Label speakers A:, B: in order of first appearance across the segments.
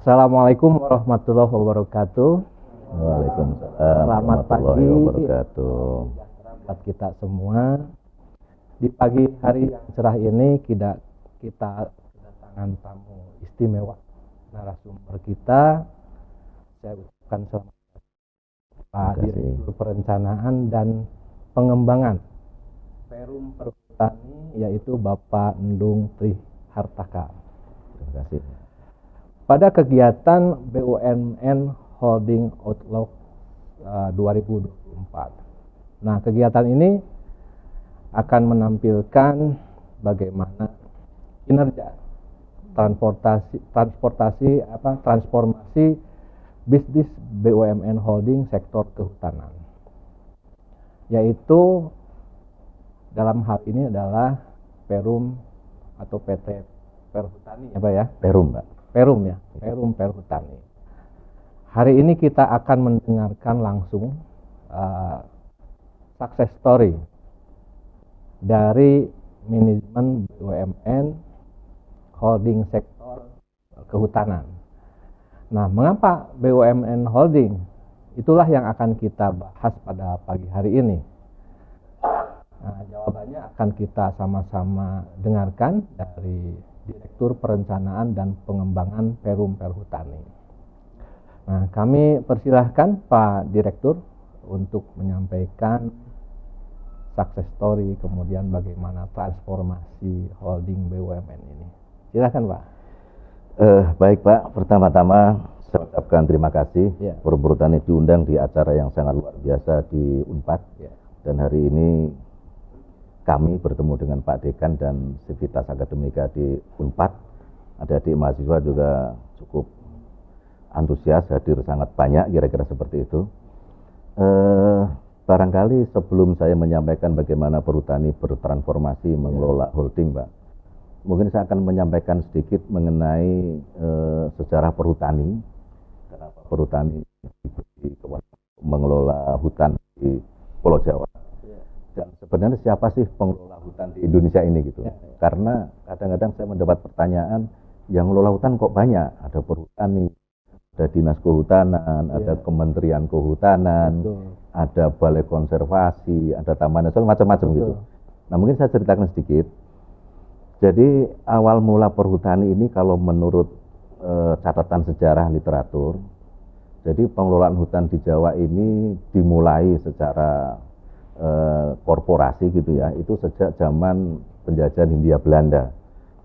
A: Assalamualaikum warahmatullahi wabarakatuh.
B: Waalaikumsalam
A: Selamat
B: warahmatullahi
A: pagi
B: wabarakatuh.
A: buat kita semua. Di pagi hari yang cerah ini kita kedatangan tamu istimewa, narasumber kita. Saya ucapkan selamat Pak Direktur Perencanaan dan Pengembangan Perum Perhutani, yaitu Bapak Endung Trihartaka.
B: Terima kasih.
A: Pada kegiatan BUMN Holding Outlook 2024. Nah, kegiatan ini akan menampilkan bagaimana kinerja transformasi bisnis BUMN Holding sektor kehutanan. Yaitu dalam hal ini adalah Perum atau PT Perhutani, apa ya?
B: Perum, Pak.
A: Perum ya, Perum Perhutani. Hari ini kita akan mendengarkan langsung success story dari manajemen BUMN Holding sektor kehutanan. Nah, mengapa BUMN Holding? Itulah yang akan kita bahas pada pagi hari ini. Nah, jawabannya akan kita sama-sama dengarkan dari Direktur Perencanaan dan Pengembangan Perum Perhutani. Nah, kami persilahkan Pak Direktur untuk menyampaikan success story, kemudian bagaimana transformasi holding BUMN ini. Silakan, Pak.
B: Baik, Pak. Pertama-tama saya ucapkan terima kasih. Perum Perhutani diundang di acara yang sangat luar biasa di Unpad. Dan hari ini kami bertemu dengan Pak Dekan dan Sivitas Akademika di Unpad. Adik-adik mahasiswa juga cukup antusias, hadir sangat banyak, kira-kira seperti itu. Barangkali sebelum saya menyampaikan bagaimana Perhutani bertransformasi mengelola holding, Pak, mungkin saya akan menyampaikan sedikit mengenai sejarah Perhutani. Kenapa Perhutani diberi kewenangan mengelola hutan di Pulau Jawa. Dan sebenarnya siapa sih pengelola hutan di Indonesia ini gitu? Karena kadang-kadang saya mendapat pertanyaan, yang mengelola hutan kok banyak? Ada Perhutani, ada Dinas Kehutanan, ada Kementerian Kehutanan, ada Balai Konservasi, ada Taman Nasional, macam-macam gitu. Nah, mungkin saya ceritakan sedikit. Jadi awal mula Perhutani ini kalau menurut catatan sejarah literatur, jadi pengelolaan hutan di Jawa ini dimulai secara korporasi gitu ya, itu sejak zaman penjajahan Hindia Belanda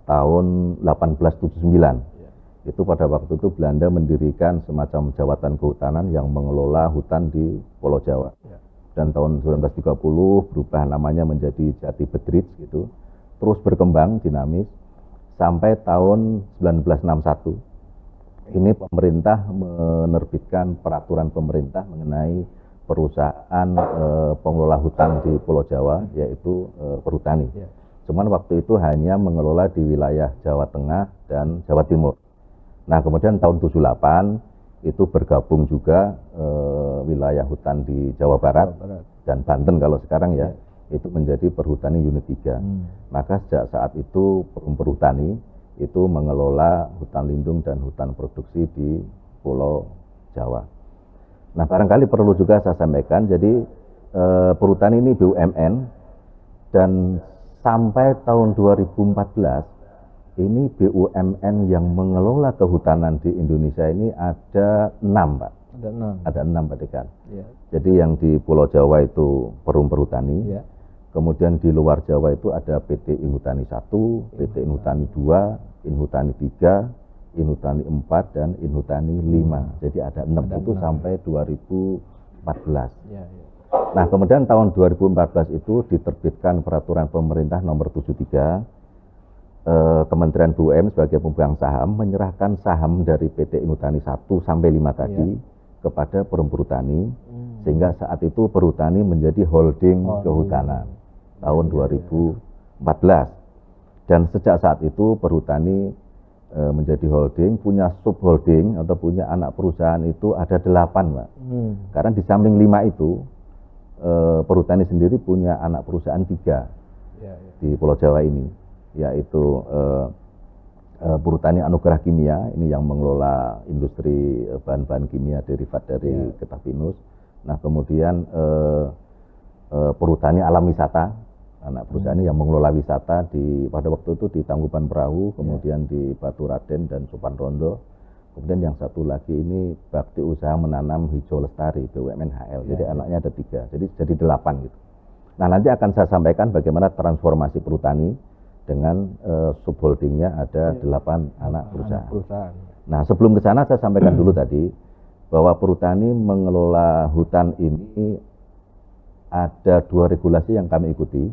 B: tahun 1879. Itu pada waktu itu Belanda mendirikan semacam jawatan kehutanan yang mengelola hutan di Pulau Jawa. Dan tahun 1930 berubah namanya menjadi Jati Bedrij gitu. Terus berkembang dinamis sampai tahun 1961. Ini pemerintah menerbitkan peraturan pemerintah mengenai perusahaan pengelola hutan di Pulau Jawa, yaitu Perhutani. Cuman waktu itu hanya mengelola di wilayah Jawa Tengah dan Jawa Timur. Nah, kemudian tahun 78 itu bergabung juga wilayah hutan di Jawa Barat dan Banten kalau sekarang ya, itu menjadi Perhutani Unit 3. Maka sejak saat itu Perum Perhutani itu mengelola hutan lindung dan hutan produksi di Pulau Jawa. Nah, barangkali perlu juga saya sampaikan, jadi Perhutani ini BUMN, dan sampai tahun 2014 ini BUMN yang mengelola kehutanan di Indonesia ini ada 6, Pak. Ada 6, Pak Dekan. Jadi yang di Pulau Jawa itu Perum Perhutani, kemudian di luar Jawa itu ada PT Inhutani 1, PT Inhutani 2, Inhutani 3, Inhutani 4, dan Inhutani 5. Jadi ada 6 itu sampai 2014. Nah, kemudian tahun 2014 itu diterbitkan peraturan pemerintah nomor 73, Kementerian BUMN sebagai pemegang saham menyerahkan saham dari PT Inhutani 1 sampai 5 tadi kepada Perum Perhutani, sehingga saat itu Perhutani menjadi holding kehutanan tahun 2014. Dan sejak saat itu Perhutani menjadi holding, punya subholding atau punya anak perusahaan itu ada 8, Pak. Karena di samping 5 itu Perhutani sendiri punya anak perusahaan 3 di Pulau Jawa ini, yaitu Perhutani Anugerah Kimia, ini yang mengelola industri bahan-bahan kimia derivat dari getah pinus. Nah, kemudian Perhutani Alam Wisata, anak perusahaan yang mengelola wisata pada waktu itu di Tangkuban Perahu, kemudian di Batu Raden dan Sopan Rondo. Kemudian yang satu lagi ini Bakti Usaha Menanam Hijau Lestari, BUMN HL. Jadi anaknya ada 3, jadi 8 gitu. Nah, nanti akan saya sampaikan bagaimana transformasi perhutani dengan subholdingnya ada 8 anak perusahaan. Nah, sebelum ke sana saya sampaikan dulu tadi bahwa perhutani mengelola hutan ini ada 2 regulasi yang kami ikuti.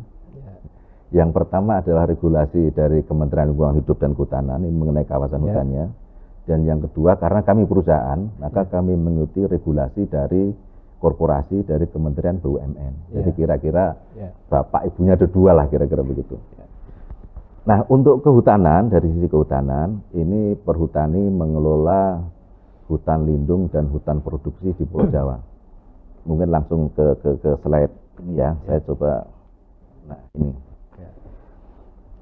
B: Yang pertama adalah regulasi dari Kementerian Lingkungan Hidup dan Kehutanan ini mengenai kawasan hutannya. Dan yang kedua, karena kami perusahaan, maka kami mengikuti regulasi dari korporasi dari Kementerian BUMN. Jadi kira-kira bapak ibunya ada 2 lah, kira-kira begitu. Nah, untuk kehutanan, dari sisi kehutanan, ini perhutani mengelola hutan lindung dan hutan produksi di Pulau Jawa. Mungkin langsung ke slide ini ya, saya coba. Nah, ini.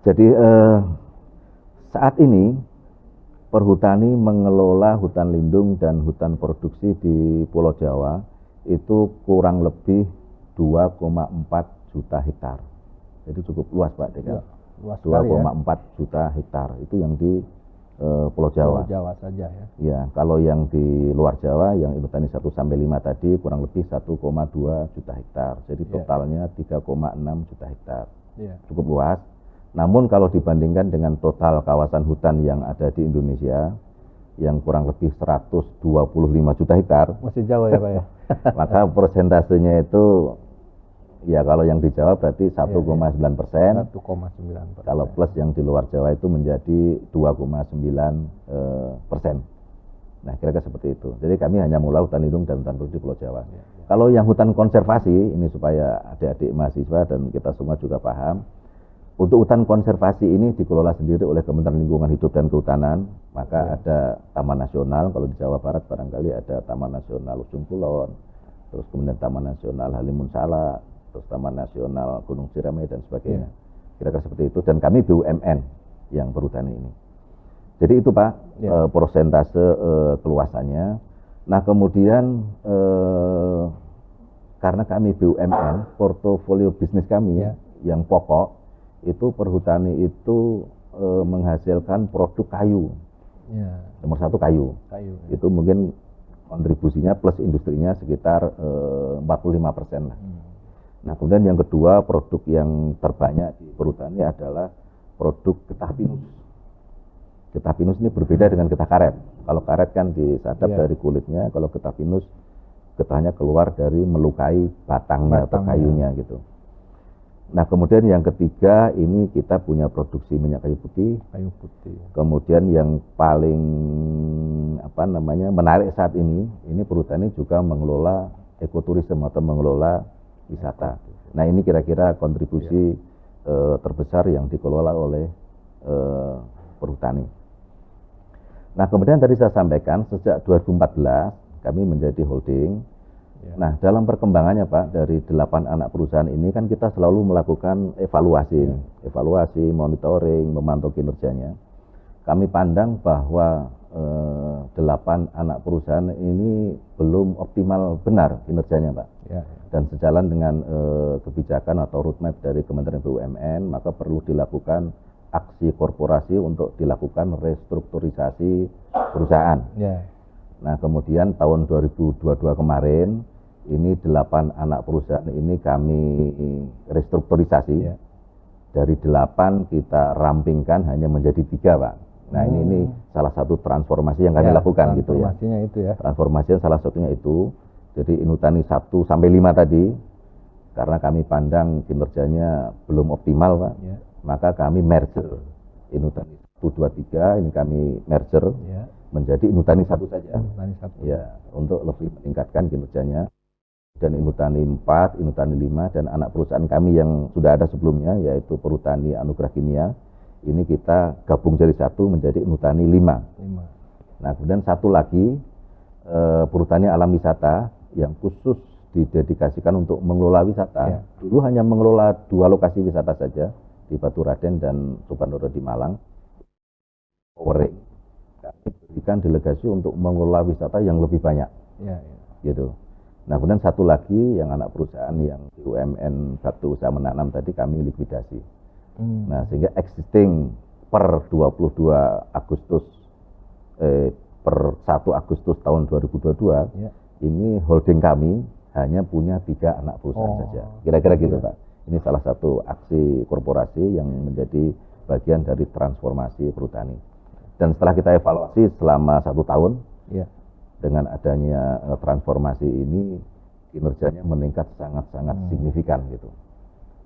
B: Jadi saat ini perhutani mengelola hutan lindung dan hutan produksi di Pulau Jawa itu kurang lebih 2,4 juta hektar. Jadi cukup luas, Pak Dekan. 2,4 juta hektar itu yang di Pulau Jawa.
A: Pulau Jawa saja ya.
B: Ya, kalau yang di luar Jawa yang Indotani 1 sampai 5 tadi kurang lebih 1,2 juta hektar. Jadi totalnya 3,6 juta hektar. Cukup luas. Namun kalau dibandingkan dengan total kawasan hutan yang ada di Indonesia yang kurang lebih 125 juta hektar,
A: masih jauh ya, Pak ya.
B: Maka persentasenya itu ya kalau yang di Jawa berarti 1,9%.
A: 1,9%.
B: Kalau plus yang di luar Jawa itu menjadi 2,9%. Nah, kira-kira seperti itu. Jadi kami hanya mengelola hutan lindung dan hutan produksi Pulau Jawa. Kalau yang hutan konservasi, ini supaya adik-adik mahasiswa dan kita semua juga paham, untuk hutan konservasi ini dikelola sendiri oleh Kementerian Lingkungan Hidup dan Kehutanan. Maka ada Taman Nasional, kalau di Jawa Barat barangkali ada Taman Nasional Ujung Kulon, terus kemudian Taman Nasional Halimun Salak, terus Taman Nasional Gunung Ciremai dan sebagainya. Kira-kira seperti itu. Dan kami BUMN yang perhutani ini. Jadi itu Pak, persentase keluasannya. Nah, kemudian karena kami BUMN, portofolio bisnis kami yang pokok itu perhutani itu menghasilkan produk kayu. Nomor 1 kayu. Itu mungkin kontribusinya plus industrinya sekitar 45% lah. Nah, kemudian yang kedua, produk yang terbanyak di perhutani adalah produk getah pinus. Getah pinus ini berbeda dengan getah karet. Kalau karet kan disadap dari kulitnya, kalau getah pinus getahnya keluar dari melukai batangnya atau kayunya gitu. Nah, kemudian yang ketiga ini kita punya produksi minyak kayu putih. Kemudian yang paling menarik saat ini perhutani juga mengelola ekoturisme atau mengelola wisata. Nah, ini kira-kira kontribusi terbesar yang dikelola oleh perhutani. Nah, kemudian tadi saya sampaikan sejak 2014 kami menjadi holding. Nah, dalam perkembangannya Pak, dari 8 anak perusahaan ini kan kita selalu melakukan evaluasi, monitoring, memantau kinerjanya. Kami pandang bahwa 8 anak perusahaan ini belum optimal benar kinerjanya Pak. Dan sejalan dengan kebijakan atau roadmap dari Kementerian BUMN, maka perlu dilakukan aksi korporasi untuk dilakukan restrukturisasi perusahaan. Nah, kemudian tahun 2022 kemarin, ini 8 anak perusahaan ini kami restrukturisasi. Dari 8 kita rampingkan hanya menjadi 3, Pak. Nah, ini salah satu transformasi yang kami lakukan gitu ya.
A: Transformasinya itu ya.
B: Transformasinya salah satunya itu. Jadi Indotani 1 sampai 5 tadi, karena kami pandang kinerjanya belum optimal, Pak. Maka kami merger. Indotani 1, 2, 3 ini kami merger. Menjadi Indotani 1 saja. Ya, untuk lebih meningkatkan kinerjanya. Dan Indotani 4, Indotani 5 dan anak perusahaan kami yang sudah ada sebelumnya yaitu Perhutani Anugerah Kimia. Ini kita gabung jadi 1 menjadi Indotani 5. Nah, kemudian satu lagi Perhutani Alam Wisata yang khusus didedikasikan untuk mengelola wisata. Dulu hanya mengelola 2 lokasi wisata saja di Batu Raden dan Sopan Rondo di Malang. powering, kami berikan delegasi untuk mengelola wisata yang lebih banyak, gitu. Nah, kemudian satu lagi yang anak perusahaan yang BUMN Bakti Usaha Menanam tadi kami likuidasi. Nah, sehingga existing per 22 Agustus per 1 Agustus tahun 2022 ini holding kami hanya punya 3 anak perusahaan saja. Kira-kira gitu, Pak. Ini salah satu aksi korporasi yang menjadi bagian dari transformasi perhutani. Dan setelah kita evaluasi selama 1 tahun, dengan adanya transformasi ini kinerjanya meningkat sangat-sangat signifikan gitu.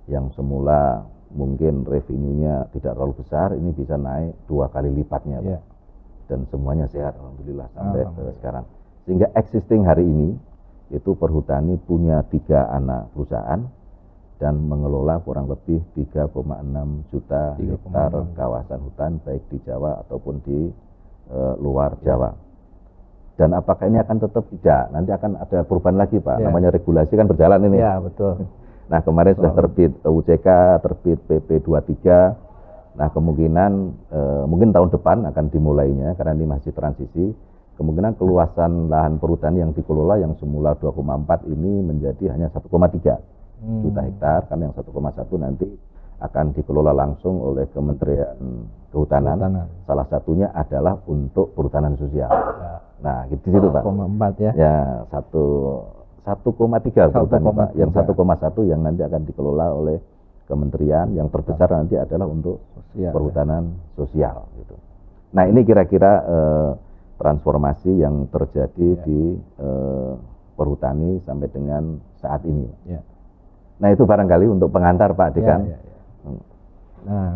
B: Yang semula mungkin revenue-nya tidak terlalu besar, ini bisa naik 2 kali lipatnya, Pak. Dan semuanya sehat, alhamdulillah sampai sekarang. Sehingga existing hari ini itu perhutani punya 3 anak perusahaan dan mengelola kurang lebih 3,6 juta hektar kawasan hutan baik di Jawa ataupun di luar Jawa. Dan apakah ini akan tetap? Tidak, nanti akan ada perubahan lagi, Pak. Namanya regulasi kan berjalan ini.
A: Ya, betul.
B: Nah, kemarin sudah terbit UJK, terbit PP 23. Nah, kemungkinan mungkin tahun depan akan dimulainya karena ini masih transisi. Kemungkinan keluasan lahan perhutani yang dikelola yang semula 2,4 ini menjadi hanya 1,3 juta hektar, karena yang 1,1 nanti akan dikelola langsung oleh Kementerian Kehutanan. Salah satunya adalah untuk perhutanan sosial. Nah, di situ, Pak.
A: 1,4 ya.
B: Ya, 1,3 perhutani, Pak. Yang 1,1 yang nanti akan dikelola oleh kementerian, yang terbesar nanti adalah untuk perhutanan sosial gitu. Nah, ini kira-kira transformasi yang terjadi di perhutani sampai dengan saat ini. Nah, itu barangkali untuk pengantar, Pak Dekan.
A: Nah,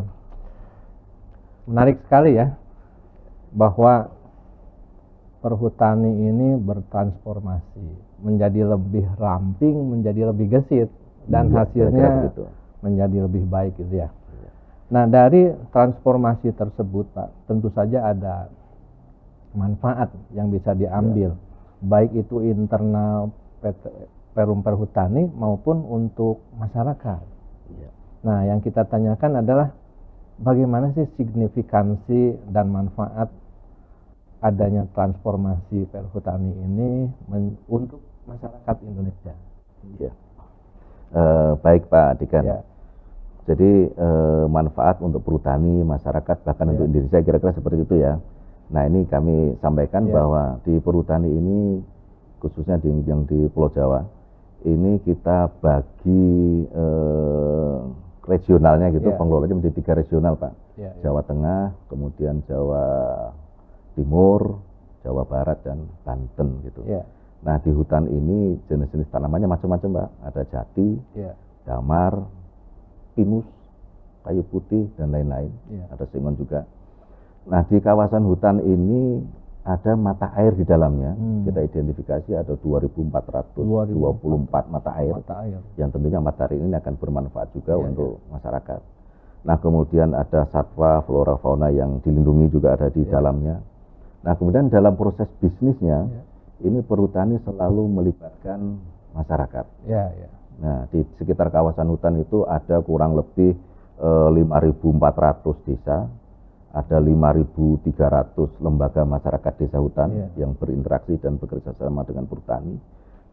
A: menarik sekali ya bahwa perhutani ini bertransformasi menjadi lebih ramping, menjadi lebih gesit, dan hasilnya menjadi lebih baik gitu ya. Nah, dari transformasi tersebut, Pak, tentu saja ada manfaat yang bisa diambil, baik itu internal Perum Perhutani maupun untuk masyarakat. Nah, yang kita tanyakan adalah bagaimana sih signifikansi dan manfaat adanya transformasi perhutani ini untuk masyarakat Indonesia.
B: Baik, Pak Dikan. Jadi manfaat untuk perhutani, masyarakat, bahkan untuk Indonesia kira-kira seperti itu ya. Nah, ini kami sampaikan bahwa di perhutani ini khususnya yang di Pulau Jawa ini kita bagi regionalnya gitu, pengelolanya menjadi 3 regional, Pak. Jawa Tengah, kemudian Jawa Timur, Jawa Barat, dan Banten gitu. Nah, di hutan ini jenis-jenis tanamannya macam-macam, Pak. Ada jati, damar, pinus, kayu putih, dan lain-lain. Ada sengon juga. Nah, di kawasan hutan ini ada mata air di dalamnya. Kita identifikasi ada 2.424 mata air. Yang tentunya mata air ini akan bermanfaat juga untuk masyarakat. Nah, kemudian ada satwa, flora, fauna yang dilindungi juga ada di dalamnya. Nah, kemudian dalam proses bisnisnya, ini perhutani selalu melibatkan masyarakat. Nah, di sekitar kawasan hutan itu ada kurang lebih 5.400 desa, ada 5.300 lembaga masyarakat desa hutan yang berinteraksi dan bekerja sama dengan perhutani.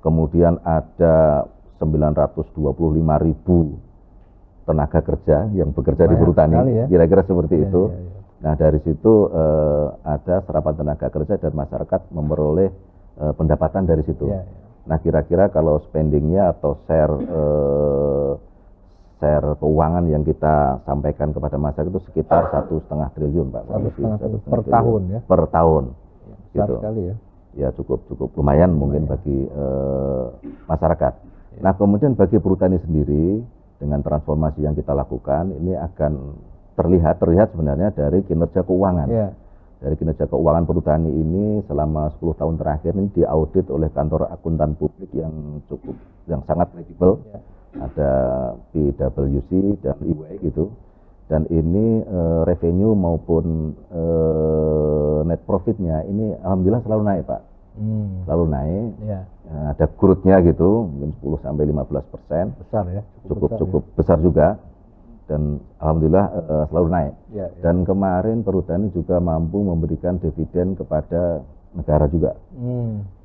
B: Kemudian ada 925.000 tenaga kerja yang bekerja di perhutani, kira-kira seperti itu. Nah, dari situ ada serapan tenaga kerja dan masyarakat memperoleh pendapatan dari situ. Nah, kira-kira kalau spendingnya atau share keuangan yang kita sampaikan kepada masyarakat itu sekitar 1,5 triliun, Pak.
A: Per tahun ya?
B: Per tahun.
A: Besar sekali ya?
B: Ya, cukup lumayan mungkin bagi masyarakat. Nah, kemudian bagi perhutani sendiri dengan transformasi yang kita lakukan ini akan terlihat sebenarnya dari kinerja keuangan. Dari kinerja keuangan perhutani ini selama 10 tahun terakhir ini diaudit oleh kantor akuntan publik yang sangat kredibel. Ada PwC dan EY gitu. Dan ini revenue maupun net profitnya ini alhamdulillah selalu naik, Pak. Selalu naik. Ada growth-nya gitu, mungkin 10-15%.
A: Besar ya?
B: Cukup besar juga. dan alhamdulillah selalu naik.
A: Ya, ya.
B: Dan kemarin Perhutani juga mampu memberikan dividen kepada negara juga.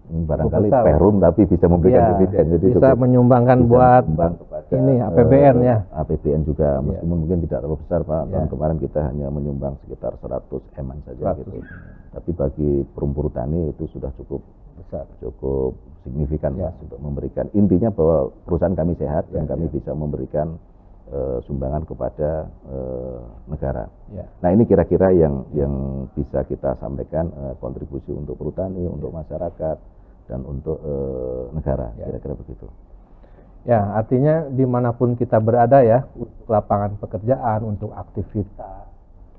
B: Barangkali
A: besar,
B: Perum tapi bisa memberikan dividen.
A: Jadi bisa menyumbangkan buat
B: kepada
A: ini APBN ya.
B: APBN juga, meskipun mungkin tidak terlalu besar Pak. Tahun kemarin kita hanya menyumbang sekitar 100 M saja gitu. Tapi bagi Perum Tani itu sudah cukup besar, cukup signifikan Mas untuk memberikan. Intinya bahwa perusahaan kami sehat dan kami bisa memberikan sumbangan kepada negara. Nah ini kira-kira yang bisa kita sampaikan kontribusi untuk perhutani, untuk masyarakat dan untuk negara, kira-kira begitu.
A: Ya, artinya dimanapun kita berada ya, untuk lapangan pekerjaan, untuk aktivitas,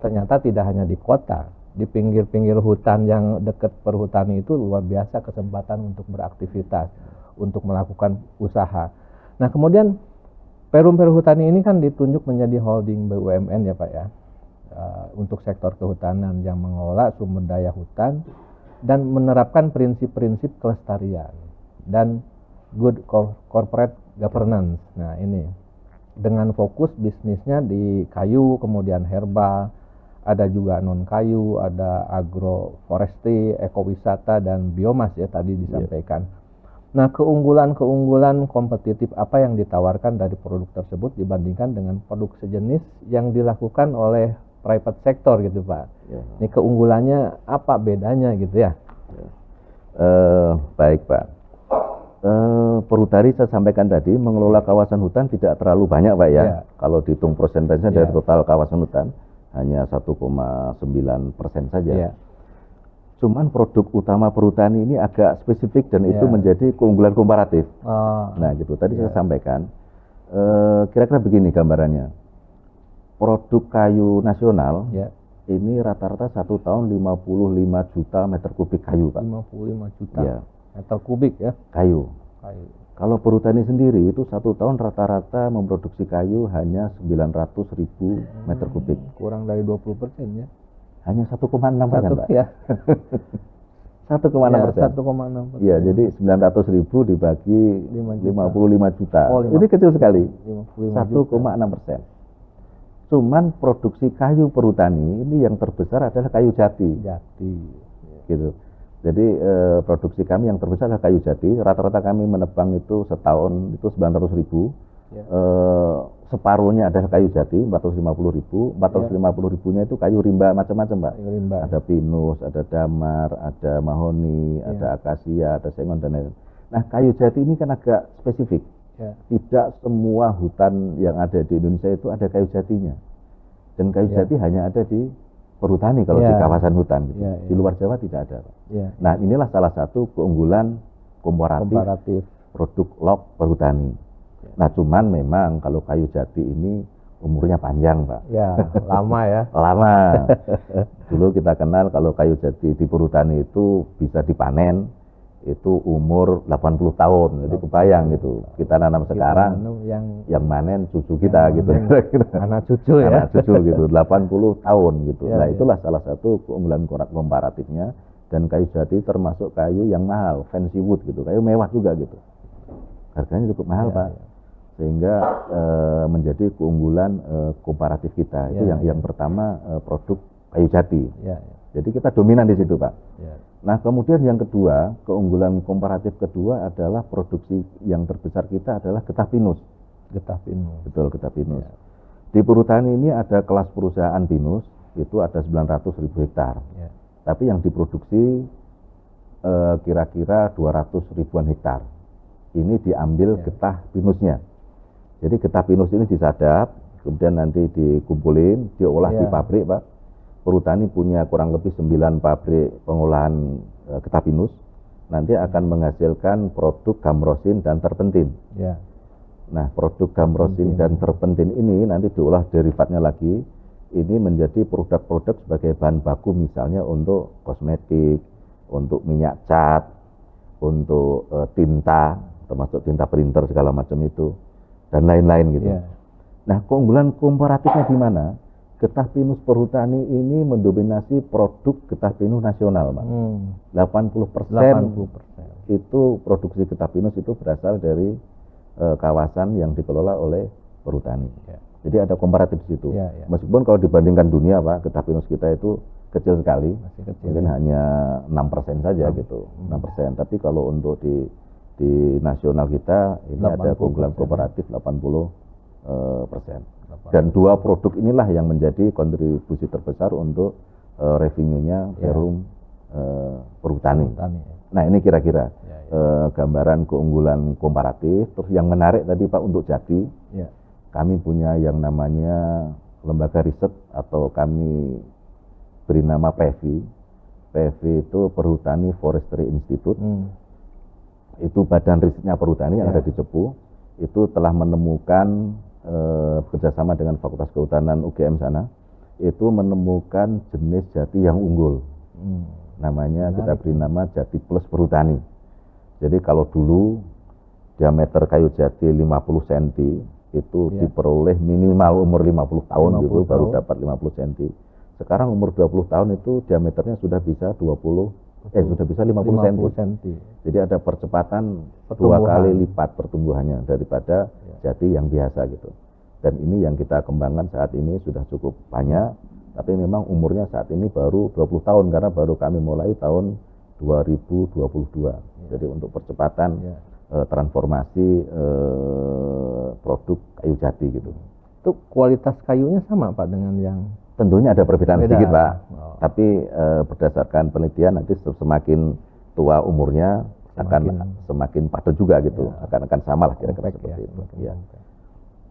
A: ternyata tidak hanya di kota, di pinggir-pinggir hutan yang dekat perhutani itu luar biasa kesempatan untuk beraktivitas, untuk melakukan usaha. Nah kemudian Perum Perhutani ini kan ditunjuk menjadi holding BUMN ya Pak ya, untuk sektor kehutanan yang mengelola sumber daya hutan dan menerapkan prinsip-prinsip kelestarian dan good corporate governance. Nah ini dengan fokus bisnisnya di kayu, kemudian herbal, ada juga non kayu, ada agroforestry, ekowisata dan biomas ya tadi disampaikan. Nah keunggulan-keunggulan kompetitif apa yang ditawarkan dari produk tersebut dibandingkan dengan produk sejenis yang dilakukan oleh private sector gitu Pak. Ini keunggulannya apa bedanya gitu ya?
B: Baik Pak. Perhutani saya sampaikan tadi mengelola kawasan hutan tidak terlalu banyak Pak ya. Kalau dihitung persentasenya dari total kawasan hutan hanya 1,9% saja. Cuman produk utama perhutani ini agak spesifik dan itu menjadi keunggulan komparatif. Nah gitu tadi saya sampaikan. Kira-kira begini gambarannya. Produk kayu nasional ini rata-rata 1 tahun 55 juta meter kubik kayu Pak.
A: 55 juta meter kubik ya?
B: Kayu. Kalau perhutani sendiri itu 1 tahun rata-rata memproduksi kayu hanya 900.000 meter kubik.
A: Kurang dari 20% ya?
B: Hanya 1,6% Pak.
A: Ya.
B: 1,6%. Iya, jadi 900.000 dibagi 55 juta. Ini kecil sekali. 1,6%. Cuman produksi kayu perhutani ini yang terbesar adalah kayu jati. Gitu. Jadi produksi kami yang terbesar adalah kayu jati. Rata-rata kami menebang itu setahun itu 900.000. Separuhnya adalah kayu jati 450.000. 450.000-nya itu kayu rimba macam-macam Pak. Ada pinus, ada damar, ada mahoni, ada akasia, ada sengon dan lain-lain. Nah kayu jati ini kan agak spesifik. Tidak semua hutan yang ada di Indonesia itu ada kayu jatinya. Dan kayu jati hanya ada di perhutani kalau di kawasan hutan gitu. Di luar Jawa tidak ada. Nah inilah salah satu keunggulan komparatif produk log perhutani. Nah cuman memang kalau kayu jati ini umurnya panjang Pak.
A: Lama ya.
B: Lama. Dulu kita kenal kalau kayu jati di perhutani itu bisa dipanen itu umur 80 tahun. Jadi kebayang gitu. Kita nanam sekarang yang manen cucu kita gitu.
A: Anak cucu ya.
B: Anak cucu gitu 80 tahun gitu. Nah, itulah salah satu keunggulan komparatifnya dan kayu jati termasuk kayu yang mahal, fancy wood gitu. Kayu mewah juga gitu. Harganya cukup mahal, Pak. Sehingga menjadi keunggulan komparatif kita. Itu yang pertama produk kayu jati. Jadi kita dominan di situ, Pak. Nah, kemudian yang kedua, keunggulan komparatif kedua adalah produksi yang terbesar kita adalah getah pinus.
A: Getah pinus.
B: Betul, getah pinus. Di perhutani ini ada kelas perusahaan pinus, itu ada 900.000 hektar. Tapi yang diproduksi kira-kira 200 ribuan hektar. Ini diambil getah pinusnya. Jadi getah pinus ini disadap, kemudian nanti dikumpulin, diolah di pabrik, Pak. Perhutani punya kurang lebih 9 pabrik pengolahan getah pinus. Nanti akan menghasilkan produk gamrosin dan terpentin. Nah, produk gamrosin dan terpentin ini nanti diolah derivatnya lagi. Ini menjadi produk-produk sebagai bahan baku misalnya untuk kosmetik, untuk minyak cat, untuk tinta, termasuk tinta printer segala macam itu, dan lain-lain gitu. Nah, keunggulan komparatifnya di mana? Getah pinus perhutani ini mendominasi produk getah pinus nasional, Pak. 80% itu produksi getah pinus itu berasal dari kawasan yang dikelola oleh perhutani. Jadi ada komparatif di situ.
A: Ya.
B: Meskipun kalau dibandingkan dunia Pak, getah pinus kita itu kecil sekali,
A: Masih kecil,
B: mungkin
A: ya.
B: hanya 6% saja gitu, 6%. Tapi kalau untuk di nasional kita ini ada keunggulan kooperatif 80%. Dan dua produk inilah yang menjadi kontribusi terbesar untuk revenue-nya Perum Perhutani. Nah ini kira-kira gambaran keunggulan komparatif. Terus yang menarik tadi Pak untuk Jati, kami punya yang namanya lembaga riset atau kami beri nama PEVI. PEVI itu Perhutani Forestry Institute. Itu badan risetnya perhutani yang ada di Cepu. Itu telah menemukan bekerjasama dengan Fakultas Kehutanan UGM sana, itu menemukan jenis jati yang unggul. Namanya kita beri nama Jati Plus Perhutani. Jadi kalau dulu diameter kayu jati 50 cm itu diperoleh minimal umur 50 tahun gitu, baru dapat 50 cm. Sekarang umur 20 tahun itu diameternya sudah bisa 50 cm. Jadi ada percepatan 2 kali lipat pertumbuhannya daripada jati yang biasa gitu. Dan ini yang kita kembangkan saat ini sudah cukup banyak, tapi memang umurnya saat ini baru 20 tahun karena baru kami mulai tahun 2022. Jadi untuk percepatan transformasi produk kayu jati gitu.
A: Itu kualitas kayunya sama Pak dengan yang?
B: Tentunya ada perbedaan sedikit Pak, tapi berdasarkan penelitian nanti semakin tua umurnya akan semakin padat juga gitu, akan sama lah kira-kira seperti itu.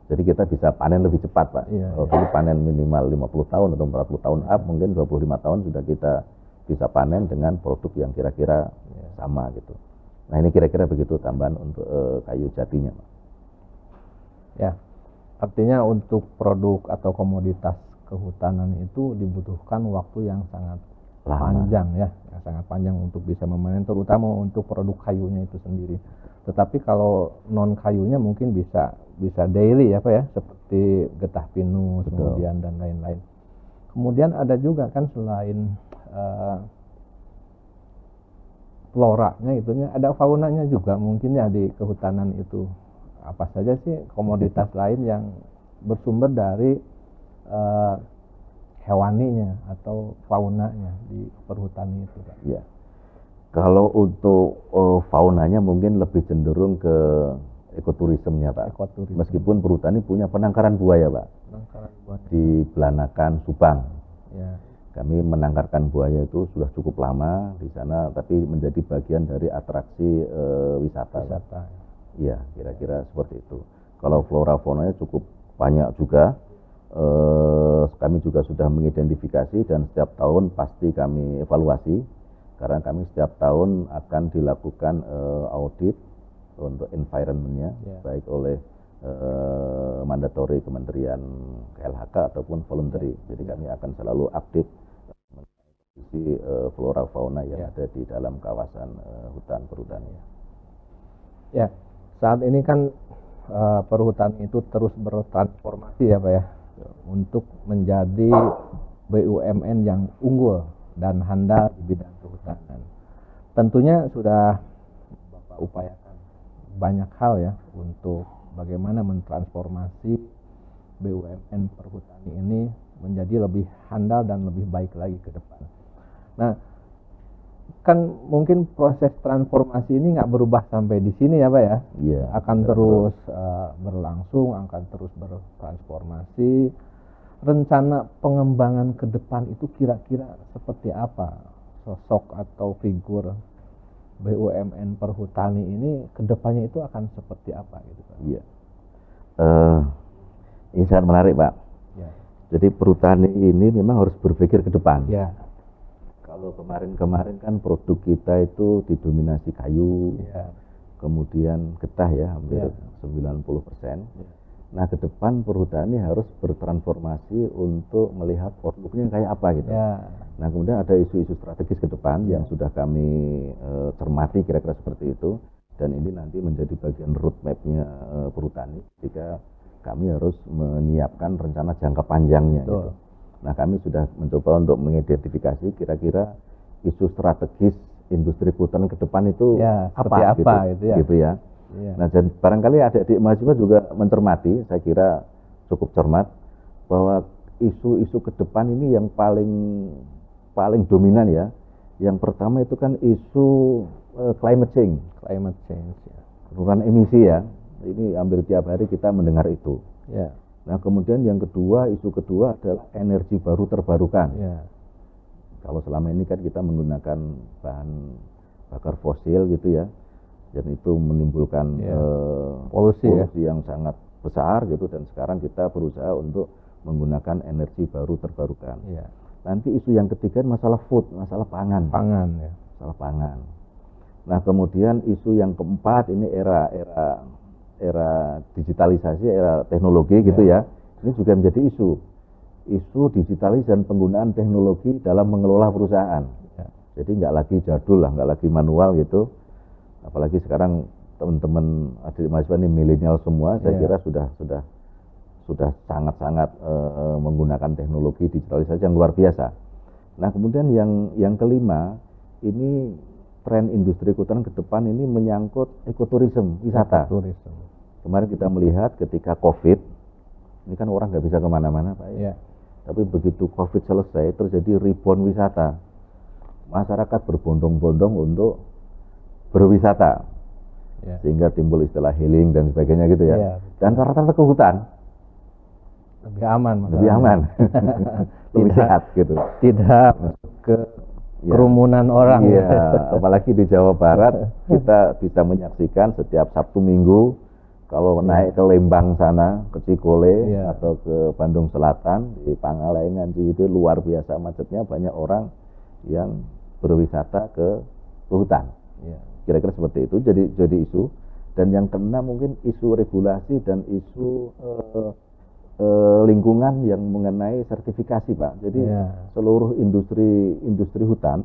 B: Jadi kita bisa panen lebih cepat Pak. Kalau dulu panen minimal 50 tahun atau 40 tahun up, mungkin 25 tahun sudah kita bisa panen dengan produk yang kira-kira sama gitu. Nah ini kira-kira begitu tambahan untuk kayu jatinya Pak.
A: Ya, artinya untuk produk atau komoditas kehutanan itu dibutuhkan waktu yang sangat panjang ya, yang sangat panjang untuk bisa memanen, terutama untuk produk kayunya itu sendiri. Tetapi kalau non kayunya mungkin bisa daily ya Pak ya, seperti getah pinus kemudian dan lain-lain. Kemudian ada juga kan selain floranya itunya, ada faunanya juga mungkin ya di kehutanan itu. Apa saja sih komoditas lain yang bersumber dari hewaninya atau faunanya di perhutani itu Pak?
B: Ya. Kalau untuk faunanya mungkin lebih cenderung ke ekoturismenya Pak. Meskipun perhutani punya penangkaran buaya Pak. Di Belanakan, Subang. Kami menangkarkan buaya itu sudah cukup lama di sana, tapi menjadi bagian dari atraksi wisata. Iya, kira-kira seperti itu. Kalau flora faunanya cukup banyak juga. Kami juga sudah mengidentifikasi dan setiap tahun pasti kami evaluasi karena kami setiap tahun akan dilakukan audit untuk environment-nya baik oleh mandatory Kementerian KLHK ataupun voluntary. Jadi kami akan selalu update kondisi flora fauna yang ada di dalam kawasan hutan perhutani.
A: Ya, saat ini kan perhutani itu terus bertransformasi ya Pak ya, untuk menjadi BUMN yang unggul dan handal di bidang kehutanan. Tentunya sudah Bapak upayakan banyak hal ya untuk bagaimana mentransformasi BUMN perhutani ini menjadi lebih handal dan lebih baik lagi ke depan. Nah, kan mungkin proses transformasi ini nggak berubah sampai di sini ya Pak ya, akan terus berlangsung, akan terus bertransformasi. Rencana pengembangan ke depan itu kira-kira seperti apa sosok atau figur BUMN perhutani ini ke depannya itu akan seperti apa gitu Pak?
B: Iya, ini sangat menarik Pak. Jadi perhutani ini memang harus berpikir ke depan. Kalau kemarin-kemarin kan produk kita itu didominasi kayu, kemudian getah ya, hampir 90%. Nah ke depan perhutani harus bertransformasi untuk melihat produknya kayak apa gitu. Nah kemudian ada isu-isu strategis ke depan yang sudah kami cermati kira-kira seperti itu. Dan ini nanti menjadi bagian roadmap-nya perhutani jika kami harus menyiapkan rencana jangka panjangnya gitu. Nah kami sudah mencoba untuk mengidentifikasi kira-kira isu strategis industri kehutanan ke depan itu apa gitu ya. Nah dan barangkali adik-adik mahasiswa juga mencermati, saya kira cukup cermat bahwa isu-isu ke depan ini yang paling dominan ya. Yang pertama itu kan isu climate change.
A: Climate change ya.
B: Penurunan emisi ya. Ini hampir tiap hari kita mendengar itu.
A: Ya.
B: Nah, kemudian yang kedua, isu kedua adalah energi baru terbarukan.
A: Ya.
B: Kalau selama ini kan kita menggunakan bahan bakar fosil gitu ya. Dan itu menimbulkan
A: polusi
B: yang sangat besar gitu, dan sekarang kita berusaha untuk menggunakan energi baru terbarukan.
A: Ya.
B: Nanti isu yang ketiga masalah food, masalah pangan.
A: Ya.
B: Masalah pangan. Nah, kemudian isu yang keempat ini era digitalisasi, era teknologi gitu ya. Ini juga menjadi isu digitalisasi dan penggunaan teknologi dalam mengelola perusahaan. Ya. Jadi nggak lagi jadul lah, nggak lagi manual gitu. Apalagi sekarang teman-teman adik mahasiswa ini milenial semua, saya kira sudah sangat-sangat menggunakan teknologi digitalisasi yang luar biasa. Nah, kemudian yang kelima, ini tren industri kehutanan ke depan ini menyangkut ekoturism, wisata. Kemarin kita melihat ketika COVID, ini kan orang nggak bisa kemana-mana, Pak.
A: Ya.
B: Tapi begitu COVID selesai, terjadi rebound wisata. Masyarakat berbondong-bondong untuk berwisata, sehingga timbul istilah healing dan sebagainya gitu ya. Dan rata-rata ke hutan
A: lebih aman,
B: lebih sehat gitu.
A: Tidak ke kerumunan orang.
B: Iya, apalagi di Jawa Barat kita bisa menyaksikan setiap Sabtu Minggu kalau naik ke Lembang sana, ke Cikole atau ke Bandung Selatan, di Pangalengan, itu luar biasa macetnya, banyak orang yang berwisata ke hutan. Kira-kira seperti itu, jadi isu. Dan yang keenam mungkin isu regulasi dan isu lingkungan yang mengenai sertifikasi, Pak. Jadi seluruh industri hutan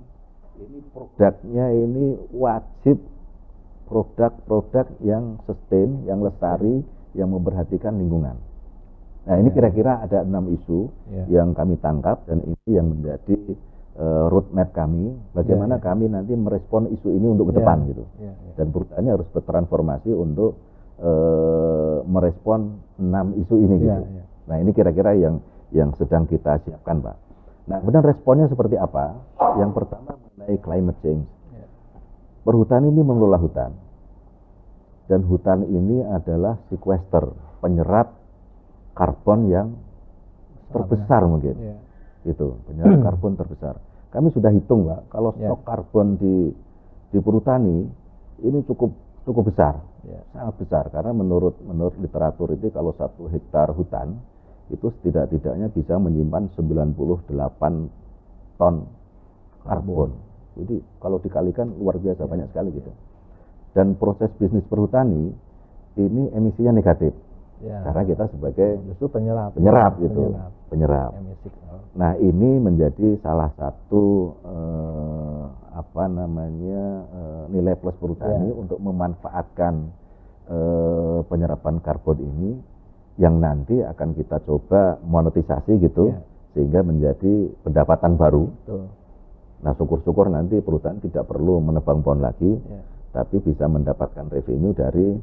B: ini produknya ini wajib produk-produk yang sustain, yang lestari, yang memperhatikan lingkungan. Nah, ini kira-kira ada 6 isu yang kami tangkap, dan ini yang menjadi roadmap kami, bagaimana kami nanti merespon isu ini untuk ke depan gitu. Dan perusahaannya harus bertransformasi untuk merespon 6 isu ini gitu. Nah, ini kira-kira yang sedang kita siapkan, Pak. Nah, kemudian responnya seperti apa? Yang pertama mengenai climate change. Perhutani ini mengelola hutan. Dan hutan ini adalah sequester, penyerap karbon yang terbesar mungkin. Itu penyerap karbon terbesar. Kami sudah hitung, Pak, kalau stok karbon di perhutani ini cukup besar, sangat besar, karena menurut literatur itu kalau 1 hektar hutan itu setidak-tidaknya bisa menyimpan 98 ton karbon. Jadi kalau dikalikan luar biasa banyak sekali gitu. Dan proses bisnis perhutani ini emisinya negatif. Karena kita sebagai
A: justru penyerap
B: gitu. Penyerap. Nah, ini menjadi salah satu nilai plus perhutani untuk memanfaatkan penyerapan karbon ini yang nanti akan kita coba monetisasi gitu, sehingga menjadi pendapatan baru. Nah, syukur-syukur nanti perhutani tidak perlu menebang pohon lagi, tapi bisa mendapatkan revenue dari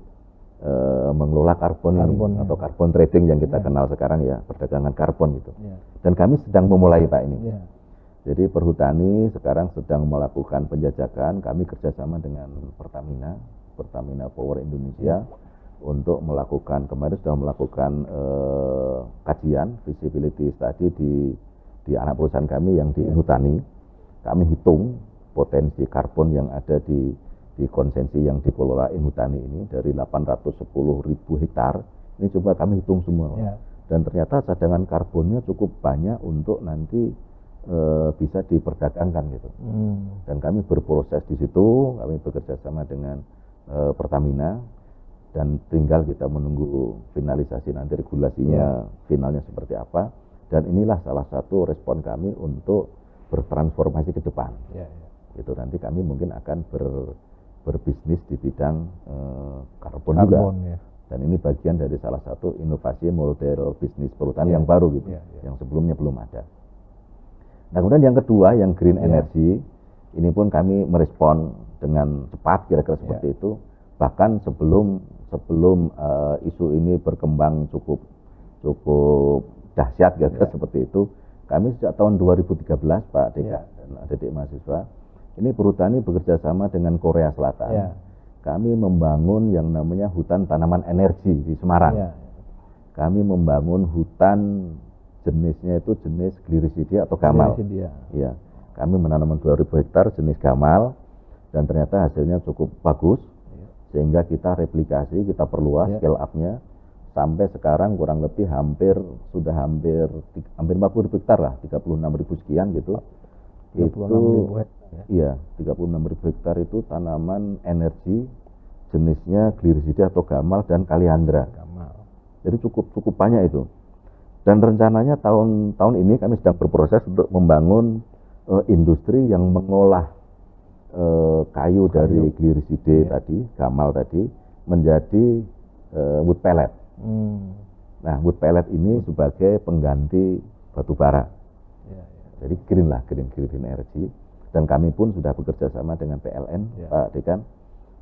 B: mengelola karbon ini, atau karbon trading yang kita kenal sekarang ya, perdagangan karbon gitu. Dan kami sedang memulai, Pak, ini. Jadi perhutani sekarang sedang melakukan penjajakan, kami kerjasama dengan Pertamina Power Indonesia untuk melakukan, kemarin sudah melakukan kajian visibility study di anak perusahaan kami yang di Inhutani. Kami hitung potensi karbon yang ada di konsensi yang dikelola Inhutani ini dari 810.000 hektar. Ini coba kami hitung semua. Dan ternyata cadangan karbonnya cukup banyak untuk nanti bisa diperdagangkan gitu. Dan kami berproses di situ, kami bekerja sama dengan Pertamina, dan tinggal kita menunggu finalisasi nanti regulasinya finalnya seperti apa. Dan inilah salah satu respon kami untuk bertransformasi ke depan. Itu nanti kami mungkin akan berbisnis di bidang karbon juga. Dan ini bagian dari salah satu inovasi model bisnis perhutani yang baru gitu, yang sebelumnya belum ada. Nah, kemudian yang kedua, yang green energy, ini pun kami merespon dengan cepat, kira-kira seperti itu. Bahkan sebelum isu ini berkembang cukup cukup dahsyat gitu seperti itu. Kami sejak tahun 2013 Pak Deka dan adik-adik mahasiswa, ini Perhutani bekerja sama dengan Korea Selatan. Kami membangun yang namanya hutan tanaman energi di Semarang. Kami membangun hutan jenisnya itu jenis Glirisidia atau gamal. Ya, kami menanam 2000 hektar jenis gamal dan ternyata hasilnya cukup bagus. Sehingga kita replikasi, kita perluas scale up-nya sampai sekarang kurang lebih hampir 40.000 hektar lah, 36.000 sekian gitu.
A: 36.000 hektar.
B: Iya, 36.000 hektar itu tanaman energi jenisnya Glirisidia atau gamal dan kaliandra. Jadi cukup banyak itu. Dan rencananya tahun ini kami sedang berproses untuk membangun industri yang mengolah kayu dari Glirisidia tadi, gamal tadi, menjadi wood pellet. Nah, wood pellet ini sebagai pengganti batu bara. Jadi green energy. Dan kami pun sudah bekerja sama dengan PLN, Pak Dekan.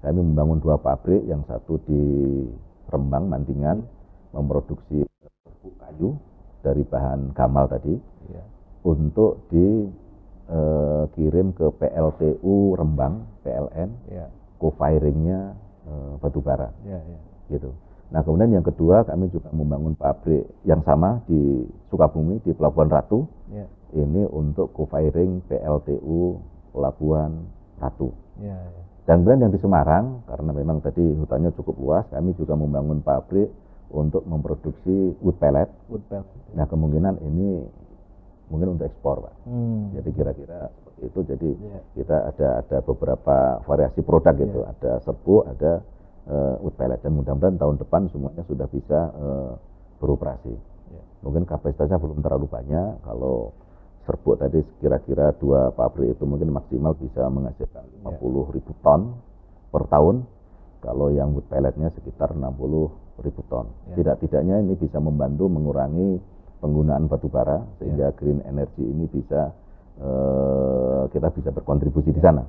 B: Kami membangun 2 pabrik, yang satu di Rembang, Mantingan, memproduksi kayu dari bahan gamal tadi untuk dikirim ke PLTU Rembang, PLN, co-firingnya batu bara, gitu. Nah, kemudian yang kedua kami juga membangun pabrik yang sama di Sukabumi di Pelabuhan Ratu, ini untuk co-firing PLTU Pelabuhan Ratu. Dan kemudian yang di Semarang, karena memang tadi hutannya cukup luas, kami juga membangun pabrik untuk memproduksi wood pellet. Nah, kemungkinan ini mungkin untuk ekspor, Pak. Jadi kira-kira seperti itu. Jadi kita ada beberapa variasi produk gitu. Ada serbuk, ada wood pellet. Dan mudah-mudahan tahun depan semuanya sudah bisa beroperasi. Mungkin kapasitasnya belum terlalu banyak. Kalau serbuk tadi kira-kira 2 pabrik itu mungkin maksimal bisa menghasilkan 50.000 ton per tahun. Kalau yang wood pelletnya sekitar 60.000 ton. Tidak-tidaknya ini bisa membantu mengurangi penggunaan batu bara sehingga green energy ini bisa kita bisa berkontribusi di sana.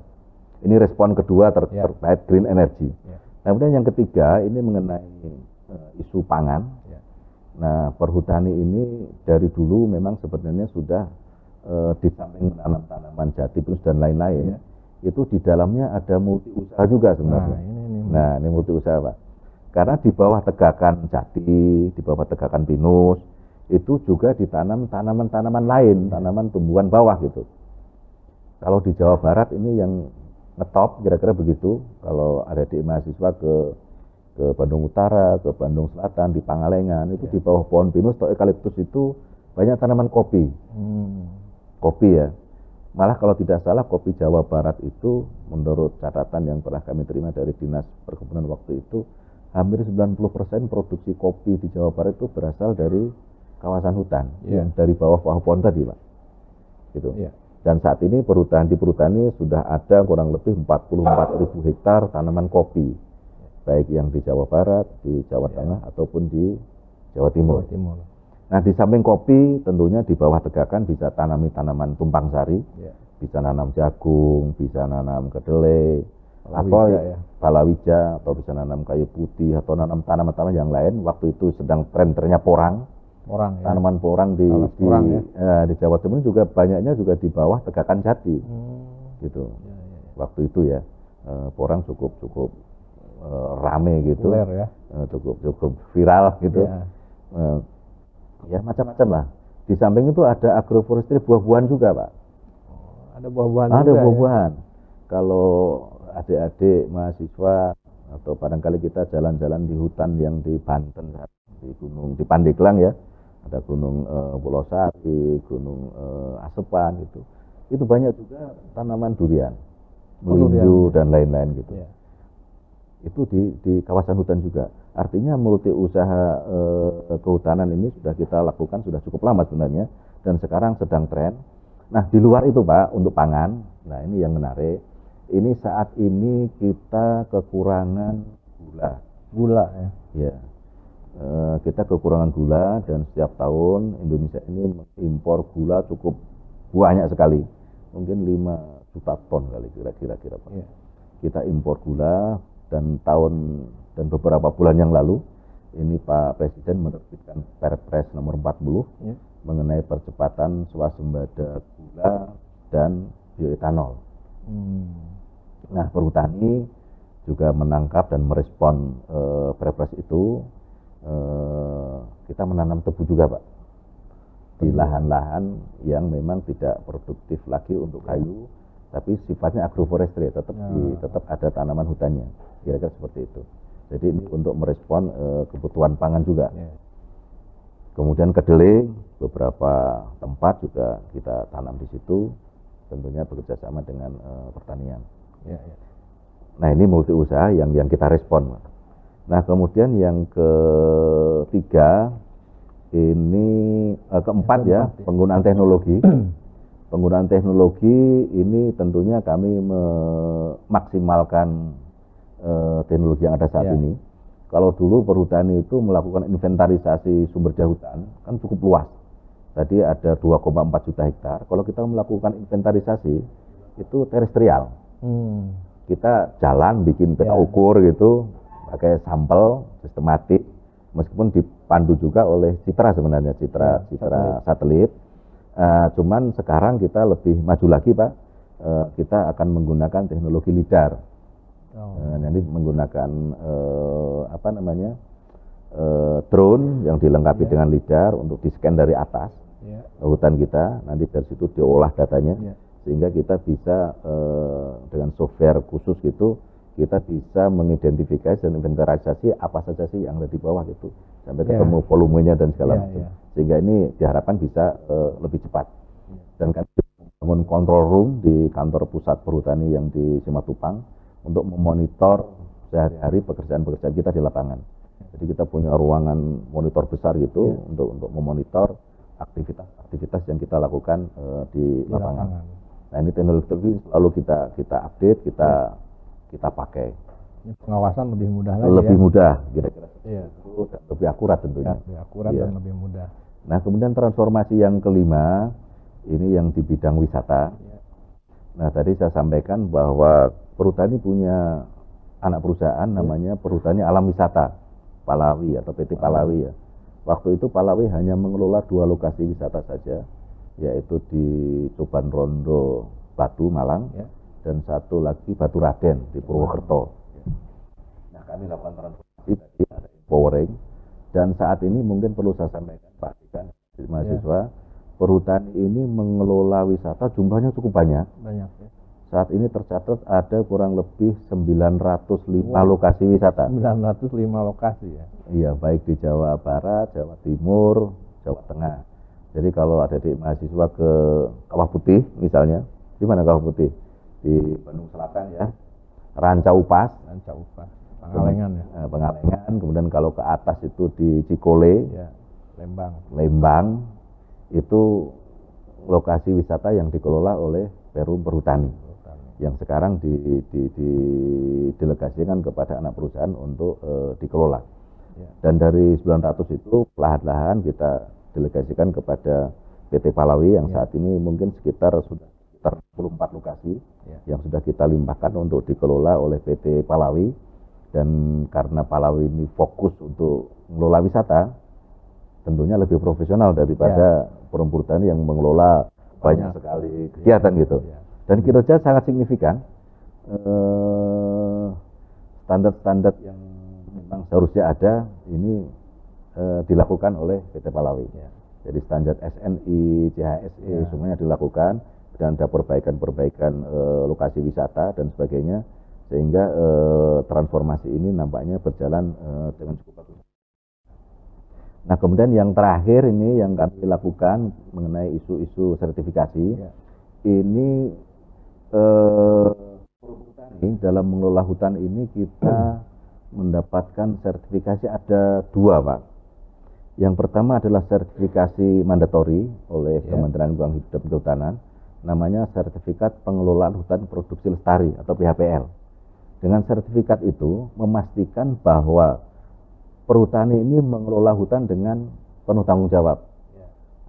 B: Ini respon kedua terkait green energy. Nah, kemudian yang ketiga ini mengenai isu pangan. Nah, Perhutani ini dari dulu memang sebenarnya sudah di samping menanam tanaman jati pinus dan lain-lain, itu di dalamnya ada multi usaha juga sebenarnya. Nah, ini multi usaha, Pak. Karena di bawah tegakan jati, di bawah tegakan pinus, itu juga ditanam tanaman-tanaman lain, tanaman tumbuhan bawah gitu. Kalau di Jawa Barat ini yang ngetop kira-kira begitu. Kalau ada di mahasiswa ke Bandung Utara, ke Bandung Selatan, di Pangalengan, itu di bawah pohon pinus atau eukaliptus itu banyak tanaman kopi. Kopi ya. Malah kalau tidak salah kopi Jawa Barat itu menurut catatan yang pernah kami terima dari Dinas Perkebunan waktu itu, hampir 90% produksi kopi di Jawa Barat itu berasal dari kawasan hutan, yang dari bawah pohon tadi, Pak. Gitu. Dan saat ini di Perhutani sudah ada kurang lebih 44.000 hektar tanaman kopi, baik yang di Jawa Barat, di Jawa Tengah ataupun di Jawa Timur. Nah, di samping kopi tentunya di bawah tegakan bisa tanami tanaman tumpang sari, bisa nanam jagung, bisa nanam kedelai, atau palawija, atau bisa nanam kayu putih, atau nanam tanaman-tanaman yang lain. Waktu itu sedang tren-trennya porang. Tanaman porang di Jawa Timur juga banyaknya juga di bawah tegakan jati, gitu. Waktu itu ya, porang cukup rame gitu, cukup viral gitu. Ya macam-macam lah. Di samping itu ada agroforestry buah-buahan juga, Pak.
A: Ada buah-buahan.
B: Ada buah-buahan. Kalau adik-adik mahasiswa atau barangkali kita jalan-jalan di hutan yang di Banten, di Pandeglang ya, ada Gunung Pulau Sari, Gunung Asepan gitu. Itu banyak juga tanaman durian, melinju dan lain-lain gitu. Itu di kawasan hutan juga. Artinya multi usaha kehutanan ini sudah kita lakukan sudah cukup lama sebenarnya, dan sekarang sedang tren. Nah, di luar itu, Pak, untuk pangan, nah ini yang menarik. Ini saat ini kita kekurangan gula ya. Kita kekurangan gula, dan setiap tahun Indonesia ini mengimpor gula cukup banyak sekali, mungkin 5 juta ton kali kira-kira, Pak. Kita impor gula, dan beberapa bulan yang lalu ini Pak Presiden menerbitkan Perpres nomor 40 mengenai percepatan swasembada gula dan bioetanol. Nah, perhutani juga menangkap dan merespon Perpres itu. Kita menanam tebu juga, Pak, di lahan-lahan yang memang tidak produktif lagi untuk kayu, tapi sifatnya agroforestry, tetap ada tanaman hutannya, kira-kira seperti itu. Jadi ini untuk merespon kebutuhan pangan juga. Kemudian kedelai, beberapa tempat juga kita tanam di situ, tentunya bekerja sama dengan pertanian. Nah, ini multi usaha yang kita respon. Nah, kemudian yang ketiga, keempat ya, penggunaan teknologi. Penggunaan teknologi ini tentunya kami memaksimalkan teknologi yang ada saat ini. Kalau dulu perhutani itu melakukan inventarisasi sumber daya hutan kan cukup luas. Tadi ada 2,4 juta hektar. Kalau kita melakukan inventarisasi itu terestrial. Kita jalan bikin peta ukur gitu, pakai sampel sistematik, meskipun dipandu juga oleh citra sebenarnya, citra satelit. Cuman sekarang kita lebih maju lagi, Pak. Kita akan menggunakan teknologi LIDAR. Jadi menggunakan drone yang dilengkapi dengan LIDAR untuk di-scan dari atas hutan kita. Nanti dari situ diolah datanya, sehingga kita bisa dengan software khusus gitu, kita bisa mengidentifikasi dan inventarisasi apa saja sih yang ada di bawah gitu, sampai ketemu volumenya dan segala macam. Sehingga ini diharapkan bisa lebih cepat. Dan kami bangun control room di kantor pusat perhutani yang di Simatupang untuk memonitor sehari-hari pekerjaan-pekerjaan kita di lapangan. Jadi kita punya ruangan monitor besar gitu untuk memonitor aktivitas yang kita lakukan di lapangan. Nah, ini teknologi selalu kita update, kita pakai.
A: Ini pengawasan lebih mudah lagi.
B: Lebih mudah, kira-kira. Dan lebih akurat tentunya.
A: Lebih akurat dan lebih mudah.
B: Nah, kemudian transformasi yang kelima, ini yang di bidang wisata. Nah, tadi saya sampaikan bahwa perhutani punya anak perusahaan namanya Perhutani Alam Wisata Palawi atau PT Palawi ya. Waktu itu Palawi hanya mengelola 2 lokasi wisata saja, yaitu di Coban Rondo Batu Malang dan satu lagi Batu Raden di Purwokerto. Nah, kami lakukan transformasi tadi, ada empowering, dan saat ini mungkin perlu saya sampaikan, Pak Ikan, mahasiswa, perhutani ini mengelola wisata jumlahnya cukup banyak. Saat ini tercatat ada kurang lebih 905 lokasi wisata.
A: 905 lokasi ya?
B: Iya, baik di Jawa Barat, Jawa Timur, Jawa Tengah. Jadi kalau ada di mahasiswa ke Kawah Putih misalnya, di mana Kawah Putih? Di Bandung Selatan ya, Rancaupas, Pangalengan ya? Pangalengan, kemudian kalau ke atas itu di Cikole, Lembang, itu lokasi wisata yang dikelola oleh Perum Perhutani. Yang sekarang didelegasikan kepada anak perusahaan untuk dikelola. Dan dari 900 itu perlahan-lahan kita delegasikan kepada PT Palawi yang saat ini mungkin sekitar 44 lokasi yang sudah kita limpahkan untuk dikelola oleh PT Palawi. Dan karena Palawi ini fokus untuk mengelola wisata, tentunya lebih profesional daripada Perum Perhutani yang mengelola banyak sekali kegiatan gitu. Dan kinerja sangat signifikan. Standar-standar yang memang seharusnya ada ini dilakukan oleh PT Palawi. Jadi standar SNI, CHSE semuanya dilakukan, dan ada perbaikan-perbaikan lokasi wisata dan sebagainya, sehingga transformasi ini nampaknya berjalan dengan cukup bagus. Nah, kemudian yang terakhir ini yang kami lakukan mengenai isu-isu sertifikasi, ini perhutani dalam mengelola hutan ini kita mendapatkan sertifikasi ada 2, Pak. Yang pertama adalah sertifikasi mandatori oleh Kementerian Lingkungan Hidup dan Kehutanan, namanya Sertifikat Pengelolaan Hutan Produksi Lestari atau PHPL. Dengan sertifikat itu memastikan bahwa perhutani ini mengelola hutan dengan penuh tanggung jawab.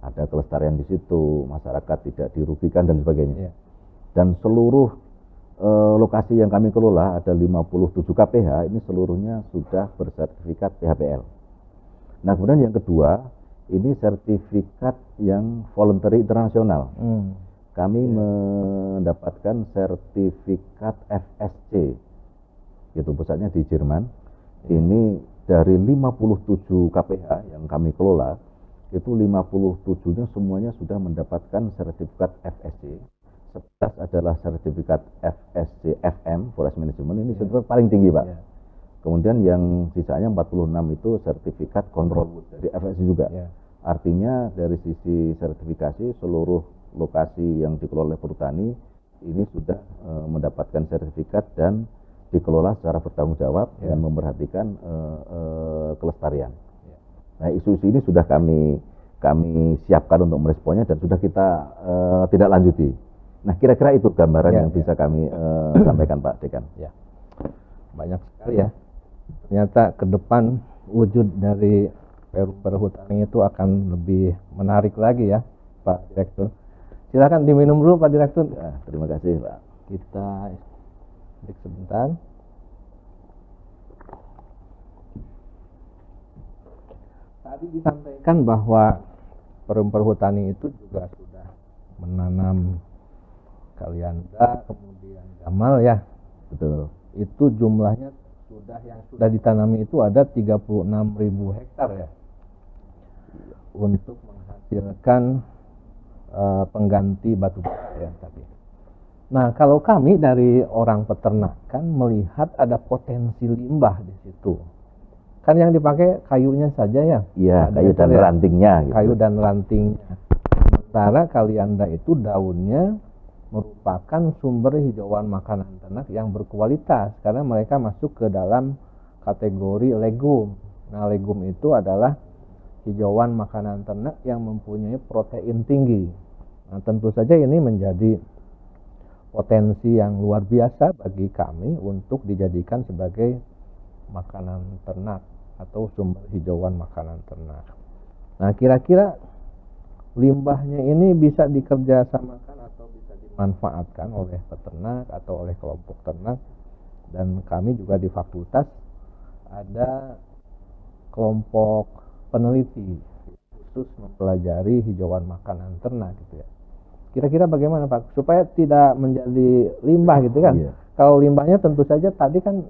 B: Ada kelestarian di situ, masyarakat tidak dirugikan dan sebagainya. Dan seluruh lokasi yang kami kelola ada 57 KPH, ini seluruhnya sudah bersertifikat PHPL. Nah, kemudian yang kedua, ini sertifikat yang voluntary internasional. Kami mendapatkan sertifikat FSC, gitu, pusatnya di Jerman. Ini dari 57 KPH yang kami kelola, itu 57-nya semuanya sudah mendapatkan sertifikat FSC. 11 adalah sertifikat FSC FM, Forest Management, ini sertifikat paling tinggi, Pak. Kemudian yang sisanya 46 itu sertifikat control wood dari FSC juga. Artinya dari sisi sertifikasi, seluruh lokasi yang dikelola oleh perhutani ini sudah mendapatkan sertifikat dan dikelola secara bertanggung jawab dan memperhatikan kelestarian. Nah, isu-isu ini sudah kami siapkan untuk meresponnya dan sudah kita tidak lanjuti. Nah, kira-kira itu gambaran yang bisa kami sampaikan, Pak Dekan.
A: Ya, banyak sekali ya. Ternyata ke depan wujud dari perhutani itu akan lebih menarik lagi ya, Pak Direktur. Silakan diminum dulu, Pak Direktur.
B: Ya, terima kasih, Pak.
A: Kita break sebentar. Tadi disampaikan bahwa perhutani itu juga sudah menanam kalianda, kemudian gamal ya.
B: Betul.
A: Itu jumlahnya yang sudah ditanami itu ada 36.000 hektar ya. Untuk menghasilkan pengganti batu bara ya tadi. Nah, kalau kami dari orang peternakan melihat ada potensi limbah di situ. Kan yang dipakai kayunya saja ya.
B: Iya, kayu dan rantingnya. Gitu.
A: Kayu dan rantingnya. Sementara kalianda itu daunnya merupakan sumber hijauan makanan ternak yang berkualitas karena mereka masuk ke dalam kategori legum. Nah, legum itu adalah hijauan makanan ternak yang mempunyai protein tinggi. Nah, tentu saja ini menjadi potensi yang luar biasa bagi kami untuk dijadikan sebagai makanan ternak atau sumber hijauan makanan ternak. Nah, kira-kira limbahnya ini bisa dikerjasamakan atau bisa dimanfaatkan oleh peternak atau oleh kelompok ternak, dan kami juga di fakultas ada kelompok peneliti khusus mempelajari hijauan makanan ternak gitu ya. Kira-kira bagaimana Pak supaya tidak menjadi limbah gitu kan? Iya. Kalau limbahnya tentu saja tadi kan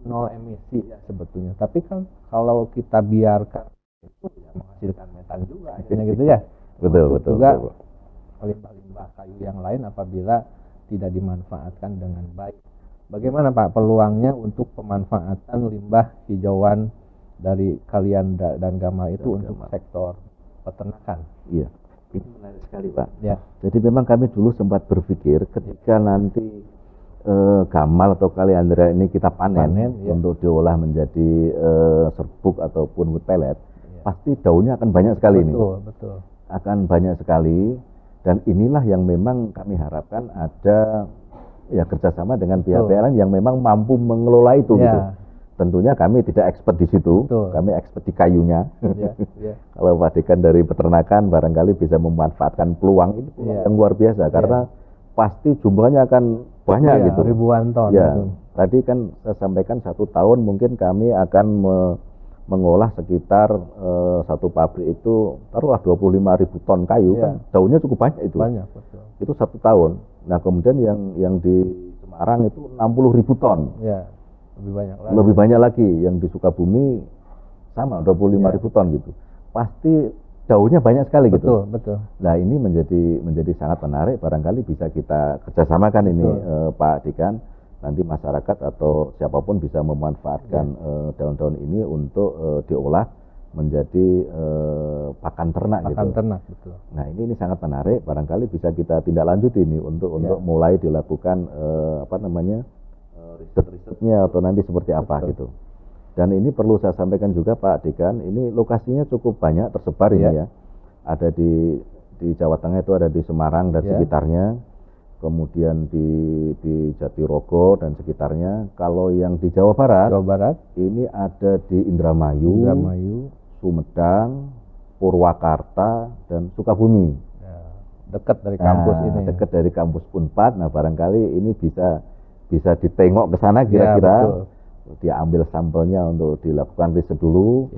A: nol emisi ya sebetulnya, tapi kan kalau kita biarkan itu ya menghasilkan metan juga akhirnya gitu ya.
B: Betul.
A: Juga limbah-limbah kayu yang lain apabila tidak dimanfaatkan dengan baik. Bagaimana Pak peluangnya untuk pemanfaatan limbah hijauan dari kalianda dan gamal itu untuk sektor peternakan?
B: Iya, ini menarik sekali Pak.
A: Ya.
B: Jadi memang kami dulu sempat berpikir ketika nanti gamal atau kaliandra ini kita panen ya, untuk diolah menjadi serbuk ataupun wood pellet, pasti daunnya akan banyak sekali.
A: Betul.
B: Akan banyak sekali, dan inilah yang memang kami harapkan ada ya kerjasama dengan pihak-pihak lain yang memang mampu mengelola itu gitu. Tentunya kami tidak expert di situ, kami expert di kayunya. Kalau Pak Dekan dari peternakan barangkali bisa memanfaatkan peluang ini yang luar biasa karena pasti jumlahnya akan banyak gitu.
A: Ribuan ton.
B: Ya, tadi kan saya sampaikan 1 tahun mungkin kami akan mengolah sekitar satu pabrik itu taruhlah 25.000 ton kayu kan daunnya cukup banyak itu.
A: Banyak, betul.
B: Itu 1 tahun. Nah, kemudian yang di Semarang itu 60.000 ton.
A: Ya, lebih banyak lagi.
B: Lebih banyak lagi yang di Sukabumi sama 25.000 ton gitu. Pasti daunnya banyak sekali gitu.
A: Betul.
B: Nah, ini menjadi sangat menarik, barangkali bisa kita kerjasamakan ini Pak Dekan. Nanti masyarakat atau siapapun bisa memanfaatkan daun-daun ini untuk diolah menjadi pakan ternak.
A: Pakan ternak, betul.
B: Nah, ini sangat menarik, barangkali bisa kita tindak lanjuti ini untuk mulai dilakukan riset-risetnya atau nanti seperti apa gitu. Dan ini perlu saya sampaikan juga Pak Dekan, ini lokasinya cukup banyak tersebar ini ya. Ada di Jawa Tengah itu ada di Semarang dan sekitarnya. Kemudian di Jatirogo dan sekitarnya. Kalau yang di Jawa Barat ini ada di Indramayu, Sumedang, Purwakarta, dan Sukabumi.
A: Ya, dekat dari kampus ini.
B: Dekat dari kampus Unpad. Nah, barangkali ini bisa ditengok ke sana kira-kira. Dia ambil sampelnya untuk dilakukan riset dulu.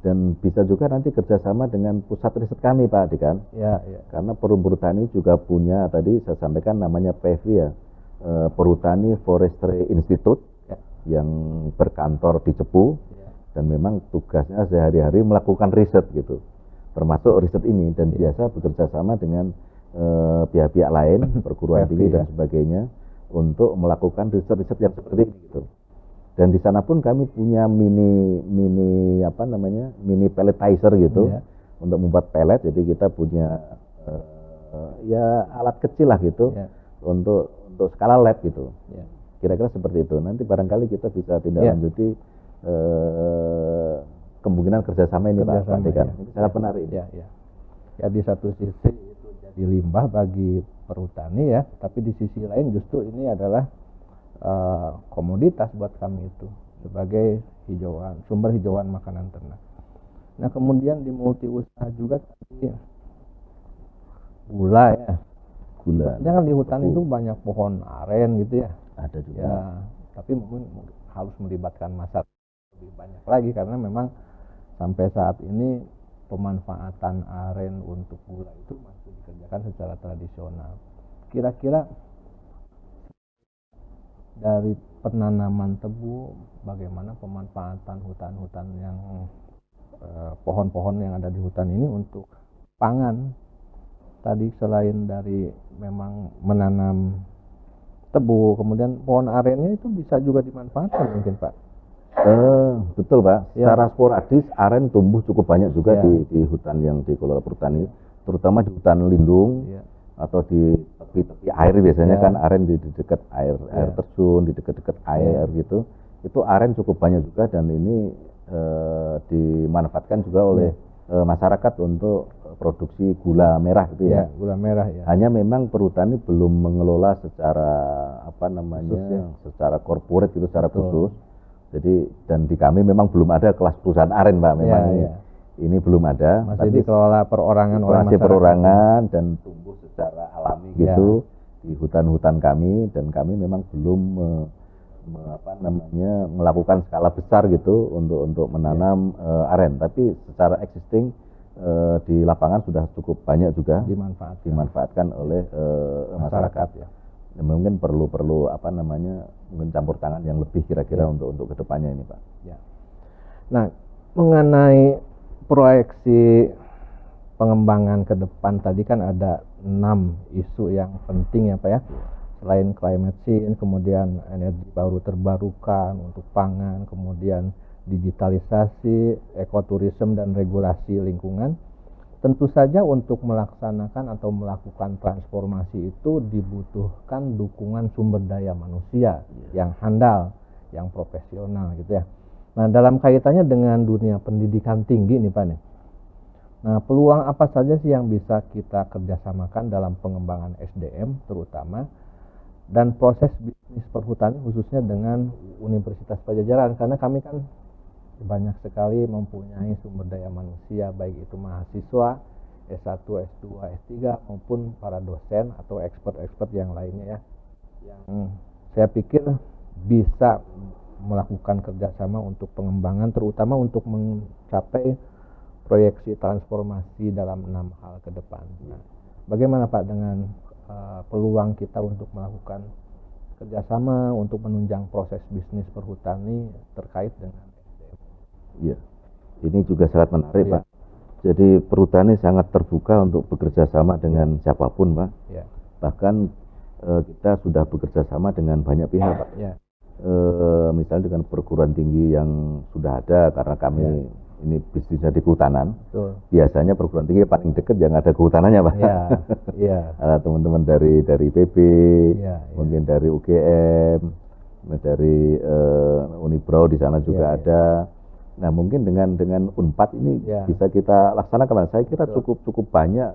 B: Dan bisa juga nanti kerjasama dengan pusat riset kami Pak Adi kan.
A: Ya, ya.
B: Karena Perhutani juga punya, tadi saya sampaikan namanya PEVI ya, Perhutani Forestry Institute
A: Ya.
B: yang berkantor di Cepu.
A: Ya.
B: Dan memang tugasnya sehari-hari melakukan riset gitu, termasuk riset ini, dan biasa bekerja sama dengan pihak-pihak lain, perguruan tinggi dan sebagainya, untuk melakukan riset-riset yang seperti ini gitu. Dan di sana pun kami punya mini pelletizer gitu, untuk membuat pellet. Jadi kita punya ya alat kecil lah gitu, untuk skala lab gitu. Kira-kira seperti itu. Nanti barangkali kita bisa tindak lanjuti kemungkinan kerjasama ini Pak Dekan. Ini sangat menarik.
A: Ya, di satu sisi itu jadi limbah bagi perhutani ya, tapi di sisi lain justru ini adalah komoditas buat kami itu sebagai sumber hijauan makanan ternak. Nah, kemudian di multi usaha juga tadi gula ya. Jangan di hutan itu banyak pohon aren gitu ya.
B: Ada juga.
A: Ya, tapi mungkin harus melibatkan masyarakat lebih banyak lagi, karena memang sampai saat ini pemanfaatan aren untuk gula itu masih dikerjakan secara tradisional. Kira-kira dari penanaman tebu, bagaimana pemanfaatan hutan-hutan yang pohon-pohon yang ada di hutan ini untuk pangan? Tadi selain dari memang menanam tebu, kemudian pohon arennya itu bisa juga dimanfaatkan mungkin Pak?
B: Betul Pak, secara sporadis aren tumbuh cukup banyak juga di hutan yang dikelola perhutani, terutama di hutan lindung atau di tepi-tepi air. Biasanya kan aren di dekat air terjun, di dekat-dekat air gitu. Itu aren cukup banyak juga, dan ini dimanfaatkan juga oleh masyarakat untuk produksi gula merah gitu ya.
A: Gula merah ya.
B: Hanya memang perhutani belum mengelola secara secara corporate gitu, secara khusus. Jadi, dan di kami memang belum ada kelas perusahaan aren Pak, memang ini belum ada.
A: Masih dikelola perorangan oleh masyarakat.
B: Masih perorangan dan tumbuh secara alami gitu di hutan-hutan kami, dan kami memang belum melakukan skala besar gitu untuk menanam aren. Tapi secara existing di lapangan sudah cukup banyak juga dimanfaatkan oleh masyarakat ya. Mungkin perlu mungkin campur tangan yang lebih kira-kira untuk kedepannya ini Pak.
A: Ya. Nah, mengenai proyeksi pengembangan ke depan tadi kan ada 6 isu yang penting ya Pak ya. Selain climate change, kemudian energi baru terbarukan untuk pangan, kemudian digitalisasi, ekoturism, dan regulasi lingkungan. Tentu saja untuk melaksanakan atau melakukan transformasi itu dibutuhkan dukungan sumber daya manusia yang handal, yang profesional gitu ya. Nah, dalam kaitannya dengan dunia pendidikan tinggi nih Pak nih. Nah, peluang apa saja sih yang bisa kita kerjasamakan dalam pengembangan SDM terutama, dan proses bisnis perhutani khususnya dengan Universitas Padjadjaran, karena kami kan banyak sekali mempunyai sumber daya manusia, baik itu mahasiswa S1, S2, S3 maupun para dosen atau expert-expert yang lainnya ya, yang saya pikir bisa melakukan kerjasama untuk pengembangan, terutama untuk mencapai proyeksi transformasi dalam 6 hal ke depan. Nah, bagaimana Pak dengan peluang kita untuk melakukan kerjasama untuk menunjang proses bisnis perhutani terkait dengan SDM?
B: Iya, ini juga sangat menarik Pak. Jadi perhutani sangat terbuka untuk bekerja sama dengan siapapun Pak. Bahkan kita sudah bekerja sama dengan banyak pihak Pak. Misalnya dengan perguruan tinggi yang sudah ada, karena kami ini bisnisnya di kehutanan. Biasanya perguruan tinggi paling dekat yang ada kehutanannya Pak. Ada teman-teman dari PB, mungkin dari UGM, dari Unibrau di sana juga ada. Nah, mungkin dengan Unpad ini bisa kita laksanakan. Saya kira cukup banyak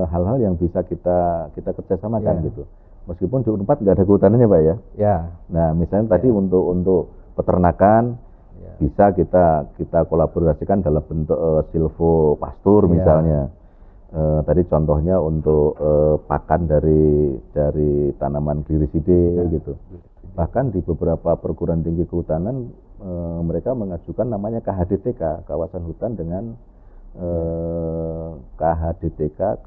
B: hal-hal yang bisa kita kerjasamakan gitu. Meskipun di Unpad nggak ada kehutanannya Pak ya. Nah, misalnya tadi untuk peternakan bisa kita kolaborasikan dalam bentuk silvopastur misalnya. Tadi contohnya untuk pakan dari tanaman gliriside gitu. Bahkan di beberapa perguruan tinggi kehutanan mereka mengajukan namanya KHDTK, kawasan hutan dengan KHDTK,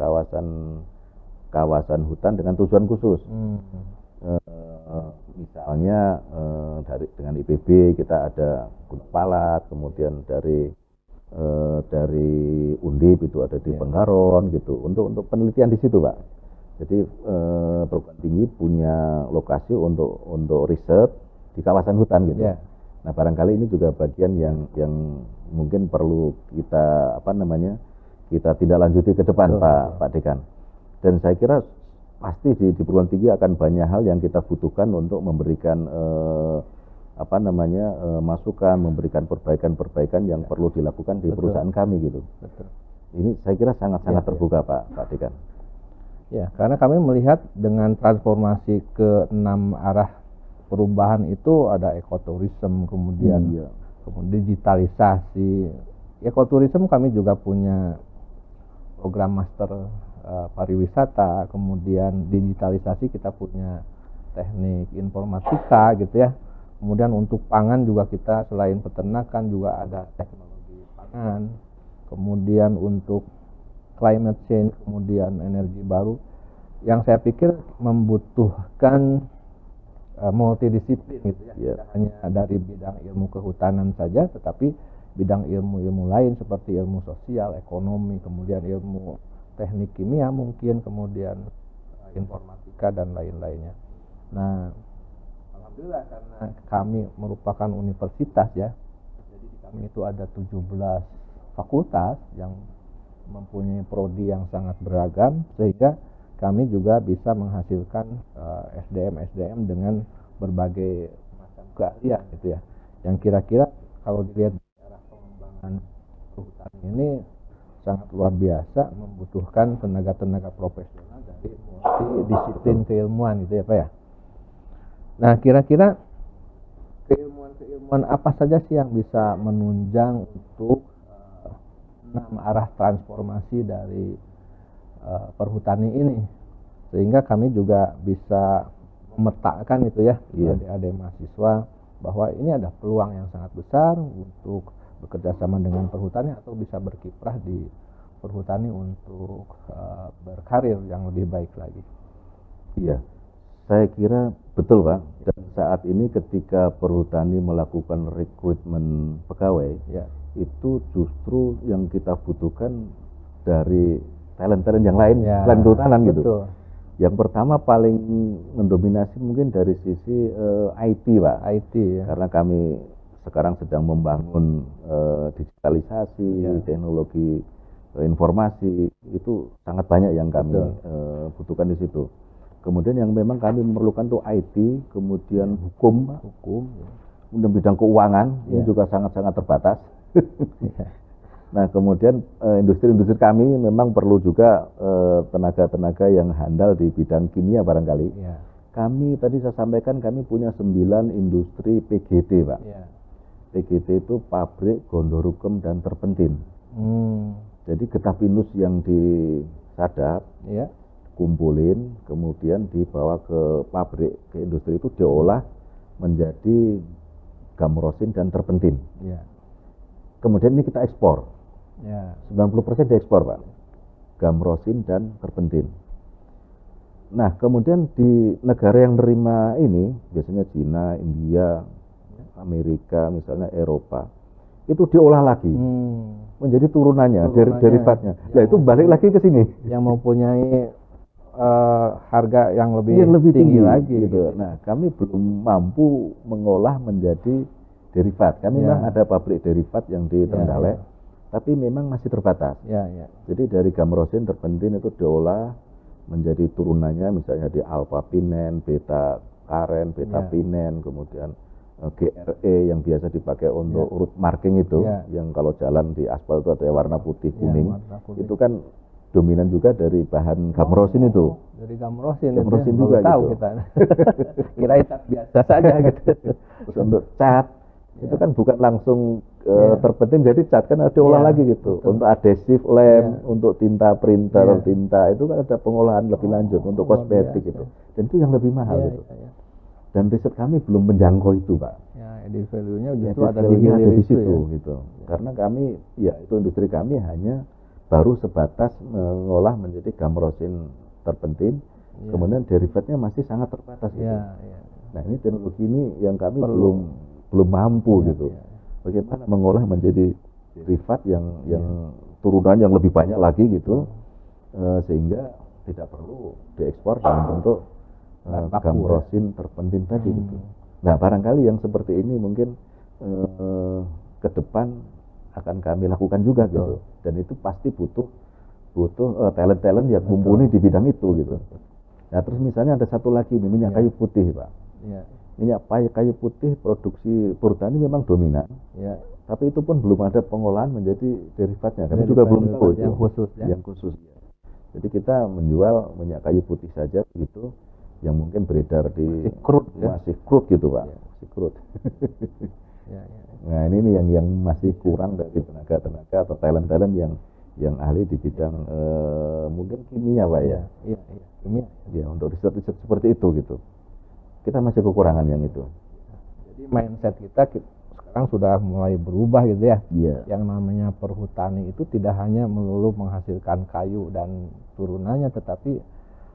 B: kawasan hutan dengan tujuan khusus. Misalnya dengan IPB kita ada Gunung Palat, kemudian dari Undip itu ada di Penggaron gitu, untuk penelitian di situ, Pak. Jadi perguruan tinggi punya lokasi untuk riset di kawasan hutan gitu. Nah, barangkali ini juga bagian yang mungkin perlu kita kita tindak lanjuti ke depan, Pak Dekan. Dan saya kira pasti di perguruan tinggi akan banyak hal yang kita butuhkan untuk memberikan masukan, memberikan perbaikan yang perlu dilakukan di perusahaan kami gitu.
A: Betul.
B: Ini saya kira sangat terbuka, Pak Dekan.
A: Ya, karena kami melihat dengan transformasi ke 6 arah perubahan itu ada ekoturism, kemudian digitalisasi. Ekoturism kami juga punya program master pariwisata, kemudian digitalisasi kita punya teknik informatika gitu ya. Kemudian untuk pangan juga kita selain peternakan juga ada teknologi pangan. Kemudian untuk climate change, kemudian energi baru, yang saya pikir membutuhkan multidisiplin gitu ya. Tidak hanya dari bidang ilmu kehutanan saja, tetapi bidang ilmu-ilmu lain seperti ilmu sosial, ekonomi, kemudian ilmu teknik kimia mungkin, kemudian informatika dan lain-lainnya. Nah, alhamdulillah karena kami merupakan universitas ya, jadi di kami itu ada 17 fakultas yang mempunyai prodi yang sangat beragam, sehingga kami juga bisa menghasilkan SDM dengan berbagai macam keahlian gitu ya, yang kira-kira kalau dilihat di arah pengembangan kehutanan ini sangat luar biasa, membutuhkan tenaga-tenaga profesional dari multidisiplin keilmuan gitu ya Pak ya. Nah, kira-kira keilmuan apa saja sih yang bisa menunjang untuk 6 arah transformasi dari perhutani ini, sehingga kami juga bisa memetakan itu ya, adik-adik mahasiswa, bahwa ini ada peluang yang sangat besar untuk bekerja sama dengan perhutani atau bisa berkiprah di perhutani untuk berkarir yang lebih baik lagi.
B: Iya, saya kira betul Pak. Dan saat ini ketika perhutani melakukan rekrutmen pegawai, itu justru yang kita butuhkan dari talent-talent yang lain selain kehutanan gitu. Yang pertama paling mendominasi mungkin dari sisi IT, Pak.
A: IT ya.
B: Karena kami sekarang sedang membangun digitalisasi, teknologi informasi, itu sangat banyak yang kami butuhkan di situ. Kemudian yang memang kami memerlukan tuh IT, kemudian hukum, kemudian bidang keuangan ini juga sangat-sangat terbatas. Nah, kemudian industri-industri kami memang perlu juga tenaga-tenaga yang handal di bidang kimia barangkali. Kami tadi saya sampaikan kami punya 9 industri PGT, Pak. PGT itu pabrik gondorukem dan terpentin. Jadi getah pinus yang disadap, kumpulin, kemudian dibawa ke pabrik, ke industri itu diolah menjadi gamrosin dan terpentin. Kemudian ini kita ekspor. 90% diekspor, Pak. Gamrosin dan terpentin. Nah, kemudian di negara yang menerima ini, biasanya Cina, India, Amerika, misalnya Eropa, itu diolah lagi menjadi turunannya, derivatnya. Ya itu balik lagi ke sini.
A: Yang mempunyai harga yang lebih tinggi lagi.
B: Gitu. Nah, kami belum mampu mengolah menjadi derivat. Kami memang ada pabrik derivat yang di Trenggalek. Tapi memang masih terbatas. Jadi dari gamrosin terpentin itu diolah menjadi turunannya, misalnya di alpha pinen, beta karen, beta pinen, kemudian GRE yang biasa dipakai untuk road marking itu, yang kalau jalan di aspal itu ada warna putih kuning, itu kan dominan juga dari bahan gamrosin itu.
A: Dari gamrosin
B: juga
A: tahu
B: gitu.
A: Kita. Kira cat biasa saja gitu.
B: Terus untuk cat itu kan bukan langsung terpenting jadi cat kan ada diolah lagi gitu. Betul. Untuk adhesif lem, untuk tinta printer, tinta itu kan ada pengolahan lebih lanjut untuk kosmetik gitu. Dan itu yang lebih mahal gitu. Dan riset kami belum menjangkau itu, Pak.
A: added value-nya justru
B: Added
A: ada di
B: value-nya
A: hilir
B: ada di
A: itu
B: situ
A: ya.
B: gitu. Karena kami ya itu industri kami hanya baru sebatas mengolah menjadi gamrosin terpentin, kemudian derivatnya masih sangat terbatas gitu. Nah ini teknologi ini yang kami belum mampu gitu. Bagaimana mengolah menjadi derivat yang turunan yang lebih banyak lagi gitu, sehingga tidak perlu diekspor dalam bentuk gamrosin terpentin tadi gitu. Nah barangkali yang seperti ini mungkin ke depan akan kami lakukan juga gitu, dan itu pasti butuh talent-talent yang mumpuni di bidang itu gitu. Nah terus misalnya ada satu lagi nih, minyak kayu putih Pak. Minyak kayu putih produksi perhutani memang dominan, tapi itu pun belum ada pengolahan menjadi derivatnya. Kami juga belum tahu itu yang khusus. Jadi kita menjual minyak kayu putih saja gitu, yang mungkin beredar di masih crude gitu Pak, masih crude. Nah ini yang masih kurang dari tenaga atau talent yang ahli di bidang mungkin kimia Pak ya. Kimia. Ya untuk riset seperti itu gitu. Kita masih kekurangan yang itu.
A: Jadi mindset kita sekarang sudah mulai berubah gitu ya. Yang namanya perhutani itu tidak hanya melulu menghasilkan kayu dan turunannya, tetapi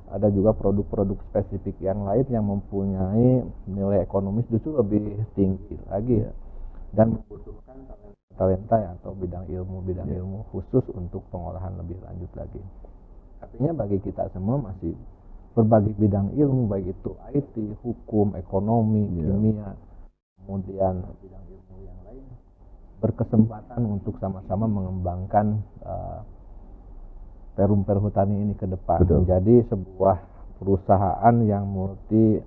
A: ada juga produk-produk spesifik yang lain yang mempunyai nilai ekonomis justru lebih tinggi lagi dan membutuhkan talenta atau bidang ilmu khusus untuk pengolahan lebih lanjut lagi. Artinya bagi kita semua masih berbagai bidang ilmu, baik itu IT, hukum, ekonomi, kimia, kemudian bidang ilmu yang lain, berkesempatan untuk sama-sama mengembangkan Perum Perhutani ini ke depan. Menjadi sebuah perusahaan yang multi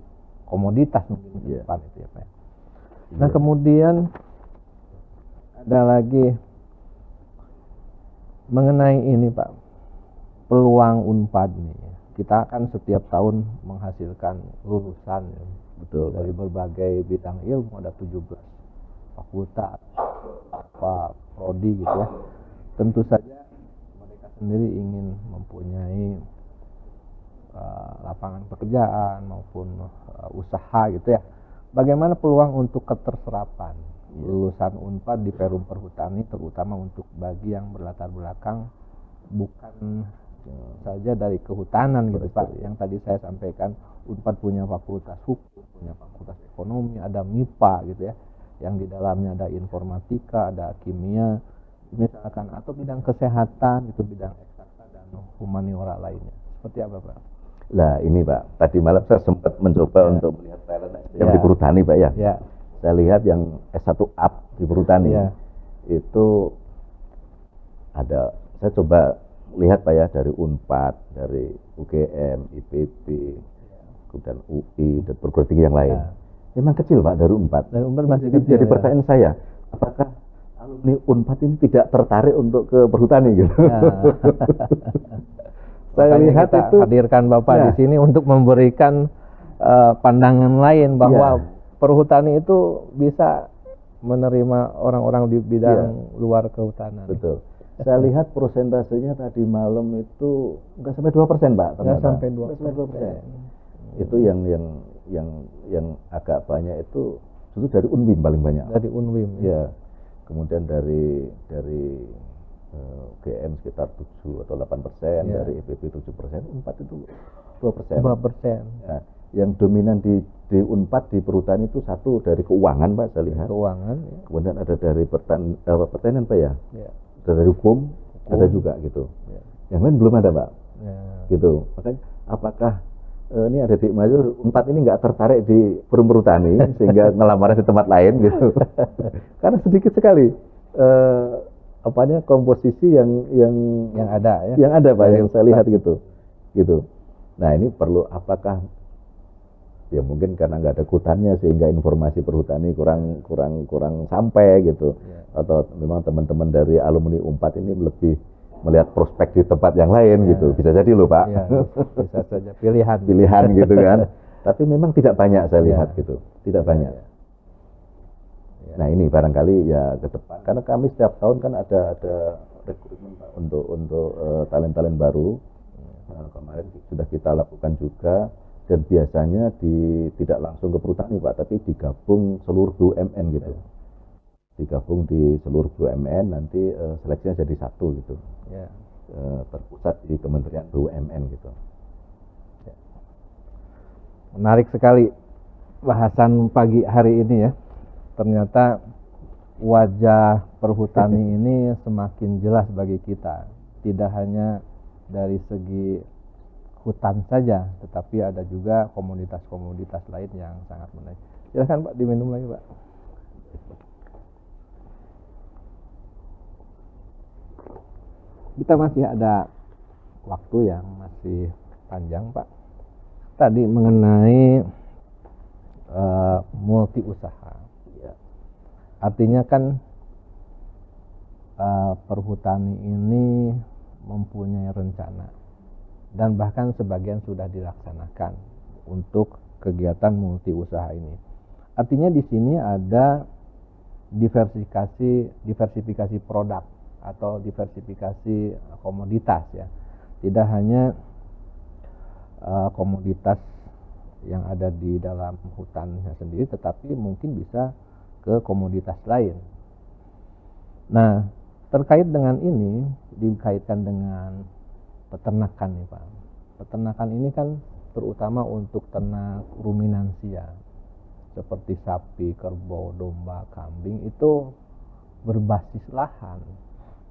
A: komoditas mungkin ke depan itu ya Pak. Nah kemudian ada lagi mengenai ini Pak, peluang Unpad nih. Kita kan setiap tahun menghasilkan lulusan dari berbagai bidang ilmu, ada 17 fakultas, prodi gitu ya. Tentu saja mereka sendiri ingin mempunyai lapangan pekerjaan maupun usaha gitu ya. Bagaimana peluang untuk keterserapan lulusan Unpad di Perum Perhutani, terutama untuk bagi yang berlatar belakang bukan saja dari kehutanan gitu Pak. Yang tadi saya sampaikan, Unpad punya fakultas hukum, punya fakultas ekonomi, ada MIPA gitu ya, yang di dalamnya ada informatika, ada kimia misalkan, atau bidang kesehatan itu, bidang eksakta dan humaniora lainnya. Seperti apa Pak?
B: Lah ini Pak, tadi malam saya sempat mencoba untuk melihat talent yang di perhutani Pak ya. Saya lihat yang S1 up di perhutani itu ada, saya coba lihat Pak ya, dari Unpad, dari UGM, IPB, kemudian UI dan perguruan tinggi yang lain. Memang kecil Pak dari Unpad.
A: Dari Unpad masih kecil.
B: Jadi pertanyaan saya, apakah alumni Unpad ini tidak tertarik untuk ke perhutani gitu? Saya lihat kita itu
A: hadirkan Bapak di sini untuk memberikan pandangan lain bahwa perhutani itu bisa menerima orang-orang di bidang luar kehutanan.
B: Betul. Saya lihat prosentasenya tadi malam itu nggak sampai 2% Pak.
A: Nggak sampai 2%.
B: Itu yang agak banyak itu justru dari Unwim paling banyak.
A: Dari Unwim.
B: Ya. Kemudian dari UGM sekitar 7 atau 8%, dari IPB 7%, Unpad itu 2%.
A: 2%.
B: Nah, yang dominan di Unpad di perhutani itu satu dari keuangan Pak, saya lihat.
A: Keuangan.
B: Kemudian ada dari pertanian Pak ya. Dari hukum ada juga gitu. Yang lain belum ada Pak. Gitu. Makanya apakah ini ada di maju Unpad ini nggak tertarik di Perum Perhutani sehingga ngelamar di tempat lain gitu. Karena sedikit sekali komposisi yang ada ya. Yang ada Pak, yang saya lihat gitu. Nah ini perlu, apakah ya mungkin karena nggak ada kutannya sehingga informasi perhutani kurang sampai gitu, atau memang teman-teman dari alumni Unpad ini lebih melihat prospek di tempat yang lain gitu, bisa jadi loh Pak.
A: Bisa saja pilihan
B: gitu kan. Tapi memang tidak banyak saya lihat gitu, tidak banyak. Nah ini barangkali ya ke depan, karena kami setiap tahun kan ada rekrutmen Pak untuk talent baru. Kemarin sudah kita lakukan juga dan biasanya tidak langsung ke perhutani Pak, tapi digabung seluruh BUMN gitu. Digabung di seluruh BUMN, nanti seleksinya jadi satu gitu. Terpusat di Kementerian BUMN gitu.
A: Menarik sekali bahasan pagi hari ini ya. Ternyata wajah perhutani ini semakin jelas bagi kita. Tidak hanya dari segi hutan saja, tetapi ada juga komoditas-komoditas lain yang sangat menarik. Silakan Pak, diminum lagi Pak. Kita masih ada waktu yang masih panjang Pak. Tadi mengenai multi usaha. Artinya kan perhutani ini mempunyai rencana dan bahkan sebagian sudah dilaksanakan untuk kegiatan multi usaha ini. Artinya di sini ada diversifikasi produk atau diversifikasi komoditas ya. Tidak hanya komoditas yang ada di dalam hutannya sendiri, tetapi mungkin bisa ke komoditas lain. Nah, terkait dengan ini dikaitkan dengan peternakan nih Pak. Peternakan ini kan terutama untuk ternak ruminansia seperti sapi, kerbau, domba, kambing itu berbasis lahan.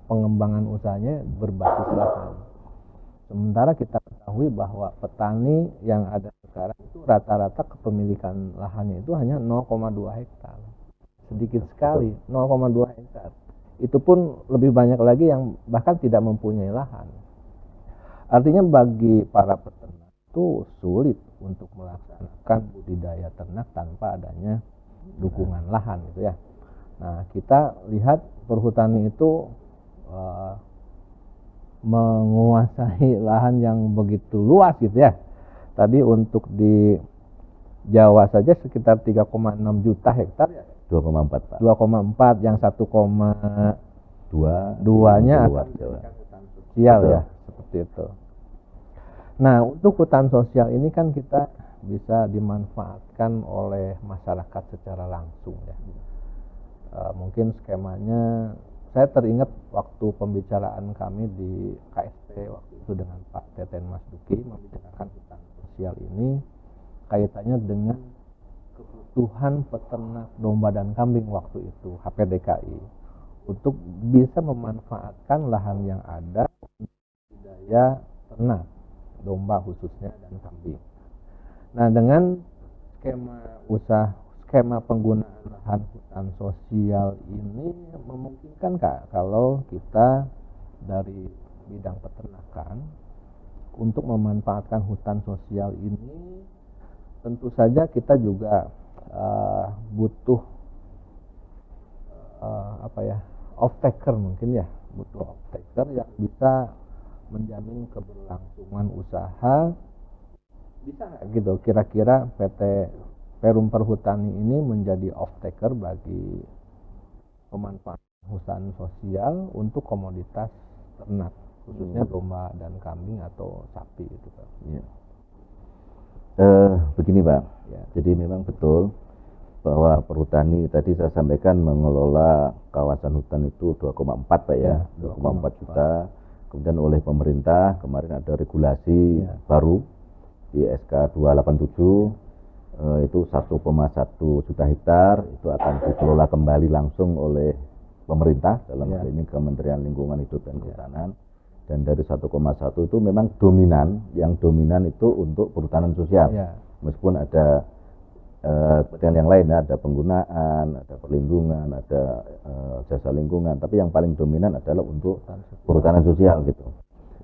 A: Pengembangan usahanya berbasis lahan. Sementara kita ketahui bahwa petani yang ada sekarang itu rata-rata kepemilikan lahannya itu hanya 0,2 hektar. Sedikit sekali, 0,2 hektar. Itu pun lebih banyak lagi yang bahkan tidak mempunyai lahan. Artinya bagi para peternak itu sulit untuk melaksanakan budidaya ternak tanpa adanya dukungan lahan gitu ya. Nah, kita lihat perhutani itu menguasai lahan yang begitu luas gitu ya. Tadi untuk di Jawa saja sekitar 3,6 juta hektar ya.
B: 2,4 Pak.
A: 2,4 yang 1,2-nya akan dijadikan hutan sosial ya, seperti itu. Nah, untuk hutan sosial ini kan kita bisa dimanfaatkan oleh masyarakat secara langsung ya. Mungkin skemanya, saya teringat waktu pembicaraan kami di KSP waktu itu dengan Pak Teten Mas Duki membicarakan hutan sosial ini kaitannya dengan kebutuhan peternak domba dan kambing waktu itu HPDKI untuk bisa memanfaatkan lahan yang ada untuk budidaya ternak domba khususnya dan kambing. Nah, dengan skema penggunaan lahan hutan sosial ini memungkinkan kalau kita dari bidang peternakan untuk memanfaatkan hutan sosial ini, tentu saja kita juga butuh off-taker mungkin ya, butuh off-taker yang bisa menjamin keberlangsungan usaha. Bisa nggak gitu kira-kira PT Perum Perhutani ini menjadi off-taker bagi pemanfaatan hutan sosial untuk komoditas ternak khususnya domba dan kambing atau sapi itu Pak.
B: Ya. Begini Pak, ya, jadi memang betul bahwa perhutani tadi saya sampaikan mengelola kawasan hutan itu 2,4 Pak ya, 2,4 juta. Kemudian oleh pemerintah kemarin ada regulasi baru di SK 287 itu 1,1 juta hektar itu akan dikelola kembali langsung oleh pemerintah, dalam hal ini Kementerian Lingkungan Hidup dan Kehutanan. Dan dari 1,1 itu memang yang dominan itu untuk perhutanan sosial. Meskipun ada kepentingan yang lain, ada penggunaan, ada perlindungan, ada jasa lingkungan, tapi yang paling dominan adalah untuk perhutanan sosial gitu.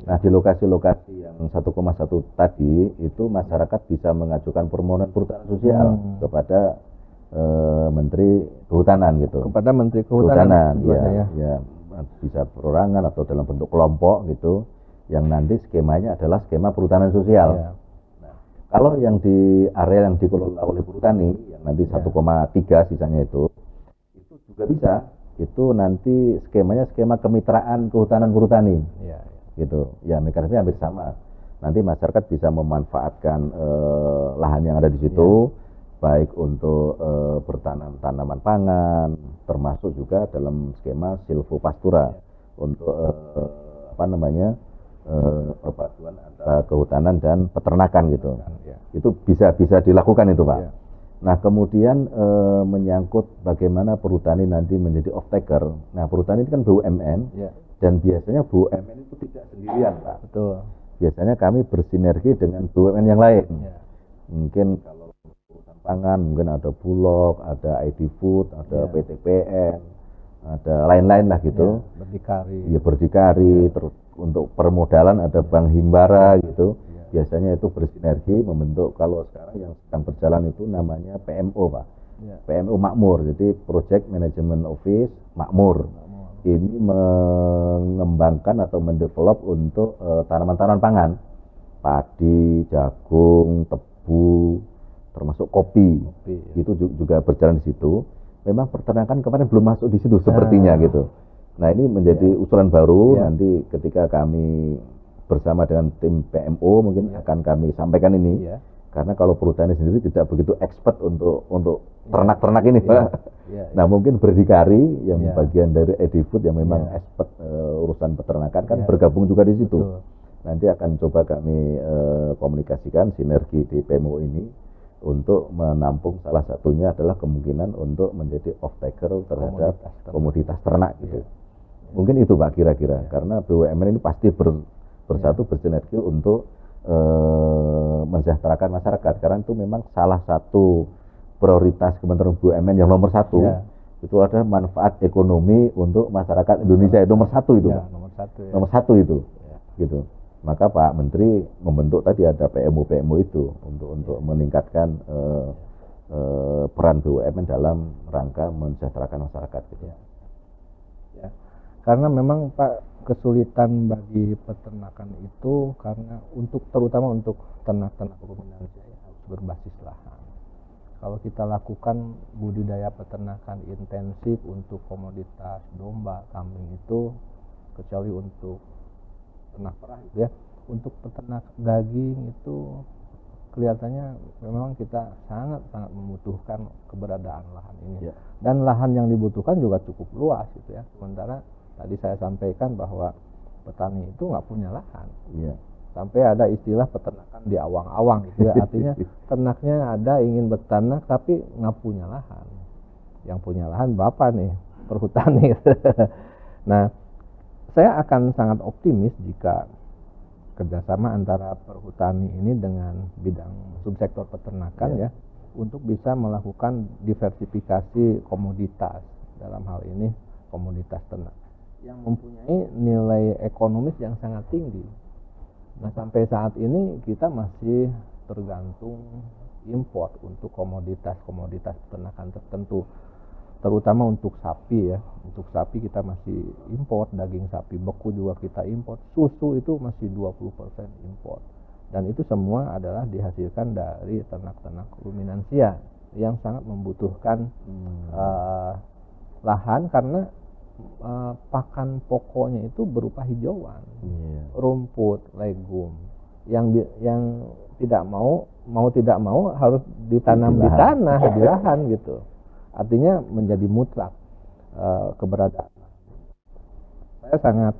B: Nah, di lokasi-lokasi yang 1,1 tadi itu masyarakat bisa mengajukan permohonan perhutanan sosial kepada Menteri Kehutanan gitu.
A: Kepada Menteri Kehutanan
B: ya, bisa perorangan atau dalam bentuk kelompok gitu, yang nanti skemanya adalah skema perhutanan sosial. Kalau yang di area yang dikelola oleh perhutani, yang nanti 1,3 sisanya itu juga bisa. Itu nanti skemanya skema kemitraan kehutanan perhutani, gitu. Ya, mekanismenya hampir sama. nanti masyarakat bisa memanfaatkan lahan yang ada di situ, baik untuk bertanam tanaman pangan, termasuk juga dalam skema silvopastura untuk perpaduan antara kehutanan dan peternakan gitu. Itu bisa dilakukan itu, Pak. Nah, kemudian menyangkut bagaimana perhutani nanti menjadi off-taker. Nah, perhutani itu kan BUMN, dan biasanya BUMN itu tidak sendirian, Pak.
A: Betul.
B: Biasanya kami bersinergi dengan BUMN yang lain. Mungkin kalau urusan pangan, mungkin ada Bulog, ada ID Food, ada PTPN, ada lain-lain lah gitu.
A: Berdikari.
B: Ya, berdikari. Terus untuk permodalan ada Bank Himbara gitu. Biasanya itu bersinergi membentuk, kalau sekarang yang sedang berjalan itu namanya PMO, Pak. PMO Makmur, jadi Project Management Office Makmur. Ini mengembangkan atau mendevelop untuk tanaman-tanaman pangan, padi, jagung, tebu, termasuk kopi. Itu juga berjalan di situ. Memang peternakan kemarin belum masuk di situ sepertinya gitu. Nah, ini menjadi usulan baru. Nanti ketika kami bersama dengan tim PMO mungkin akan kami sampaikan ini, karena kalau perhutani sendiri tidak begitu expert untuk ternak-ternak ini, Pak. Nah, mungkin berdikari yang bagian dari Edifood yang memang expert urusan peternakan kan bergabung juga di situ. Nanti akan coba kami komunikasikan sinergi di PMO ini untuk menampung, salah satunya adalah kemungkinan untuk menjadi off-taker terhadap komoditas ternak gitu. Mungkin itu, Pak, kira-kira, karena BUMN ini pasti bersatu bersinergi untuk mensejahterakan masyarakat, karena itu memang salah satu prioritas Kementerian BUMN yang nomor satu. Itu adalah manfaat ekonomi untuk masyarakat Indonesia, itu nomor satu itu, nomor satu itu, gitu. Maka Pak Menteri membentuk tadi ada PMO itu untuk meningkatkan peran BUMN dalam rangka mensejahterakan masyarakat gitu.
A: Karena memang, Pak, kesulitan bagi peternakan itu karena terutama untuk ternak-ternak ruminansia harus berbasis lahan. Kalau kita lakukan budidaya peternakan intensif untuk komoditas domba, kambing itu, kecuali untuk ternak perah gitu ya, untuk peternak daging itu kelihatannya memang kita sangat membutuhkan keberadaan lahan ini. Dan lahan yang dibutuhkan juga cukup luas gitu ya. Sementara tadi saya sampaikan bahwa petani itu nggak punya lahan. Sampai ada istilah peternakan di awang-awang gitu ya. Artinya ternaknya ada, ingin berternak tapi nggak punya lahan. Yang punya lahan Bapak nih, perhutani. Nah, saya akan sangat optimis jika kerjasama antara perhutani ini dengan bidang subsektor peternakan ya, untuk bisa melakukan diversifikasi komoditas, dalam hal ini komoditas ternak yang mempunyai nilai ekonomis yang sangat tinggi. Nah, sampai saat ini kita masih tergantung import untuk komoditas-komoditas peternakan tertentu, terutama untuk sapi ya. Untuk sapi kita masih import, daging sapi beku juga kita import, susu itu masih 20% import. Dan itu semua adalah dihasilkan dari ternak-ternak ruminansia yang sangat membutuhkan lahan, karena pakan pokoknya itu berupa hijauan, rumput, legum, yang tidak mau tidak mau harus ditanam di tanah, di lahan gitu. Artinya menjadi mutlak keberadaan. Saya sangat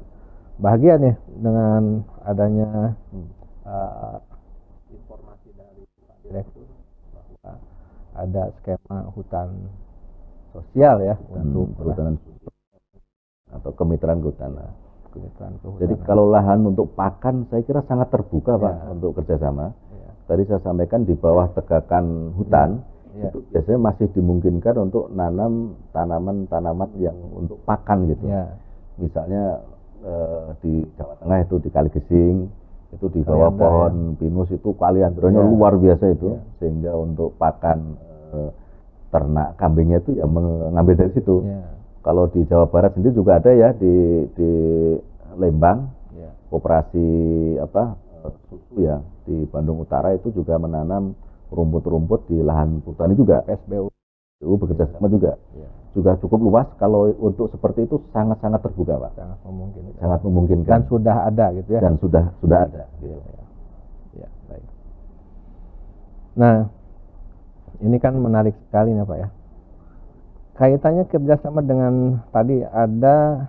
A: bahagia nih dengan adanya informasi dari Pak Direktur bahwa ada skema hutan sosial ya untuk
B: kehutanan atau kemitraan kehutanan. Jadi kalau lahan untuk pakan saya kira sangat terbuka Pak untuk kerjasama. Tadi saya sampaikan di bawah tegakan hutan itu biasanya masih dimungkinkan untuk nanam tanaman-tanaman yang untuk pakan gitu. Misalnya di Jawa Tengah itu di Kali Gesing itu di bawah pohon pinus itu kaliandronya luar biasa itu, sehingga untuk pakan ternak kambingnya itu ya mengambil dari situ. Kalau di Jawa Barat sendiri juga ada ya di Lembang, koperasi susu ya di Bandung Utara itu juga menanam rumput-rumput di lahan perhutani juga.
A: SBU
B: bekerja sama juga. Juga cukup luas. Kalau untuk seperti itu sangat-sangat terbuka Pak.
A: Sangat memungkinkan.
B: Sangat memungkinkan.
A: Dan sudah ada gitu ya.
B: Dan sudah ada. Gitu.
A: Nah, ini kan menarik sekali nih Pak ya. Kaitannya kerjasama dengan tadi ada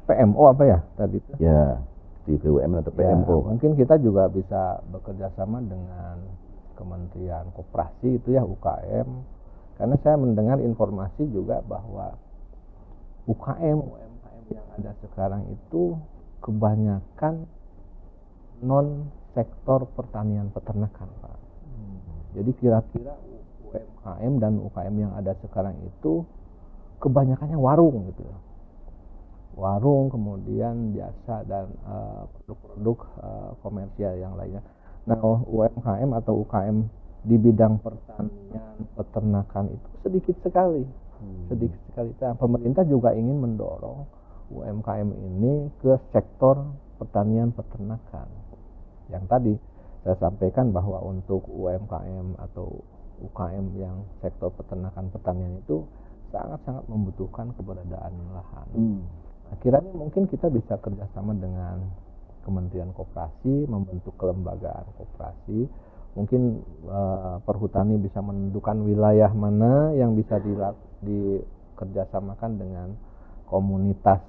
A: PMO apa ya tadi itu?
B: Ya, di BUMN atau PMO.
A: Ya, mungkin kita juga bisa bekerja sama dengan Kementerian Koperasi itu ya, UKM. Karena saya mendengar informasi juga bahwa UMKM yang ada sekarang itu kebanyakan non sektor pertanian peternakan Pak. Jadi kira-kira UMKM dan UKM yang ada sekarang itu kebanyakannya warung gitu ya. Warung, kemudian jasa dan produk-produk komersial yang lainnya. Nah, UMKM atau UKM di bidang pertanian, peternakan itu sedikit sekali. Sedikit sekali. Nah, pemerintah juga ingin mendorong UMKM ini ke sektor pertanian peternakan. Yang tadi saya sampaikan bahwa untuk UMKM atau UKM yang sektor peternakan pertanian itu sangat-sangat membutuhkan keberadaan lahan. Akhirnya mungkin kita bisa kerjasama dengan Kementerian Koperasi, membentuk kelembagaan koperasi. Mungkin Perhutani bisa menentukan wilayah mana yang bisa dikerjasamakan dengan komunitas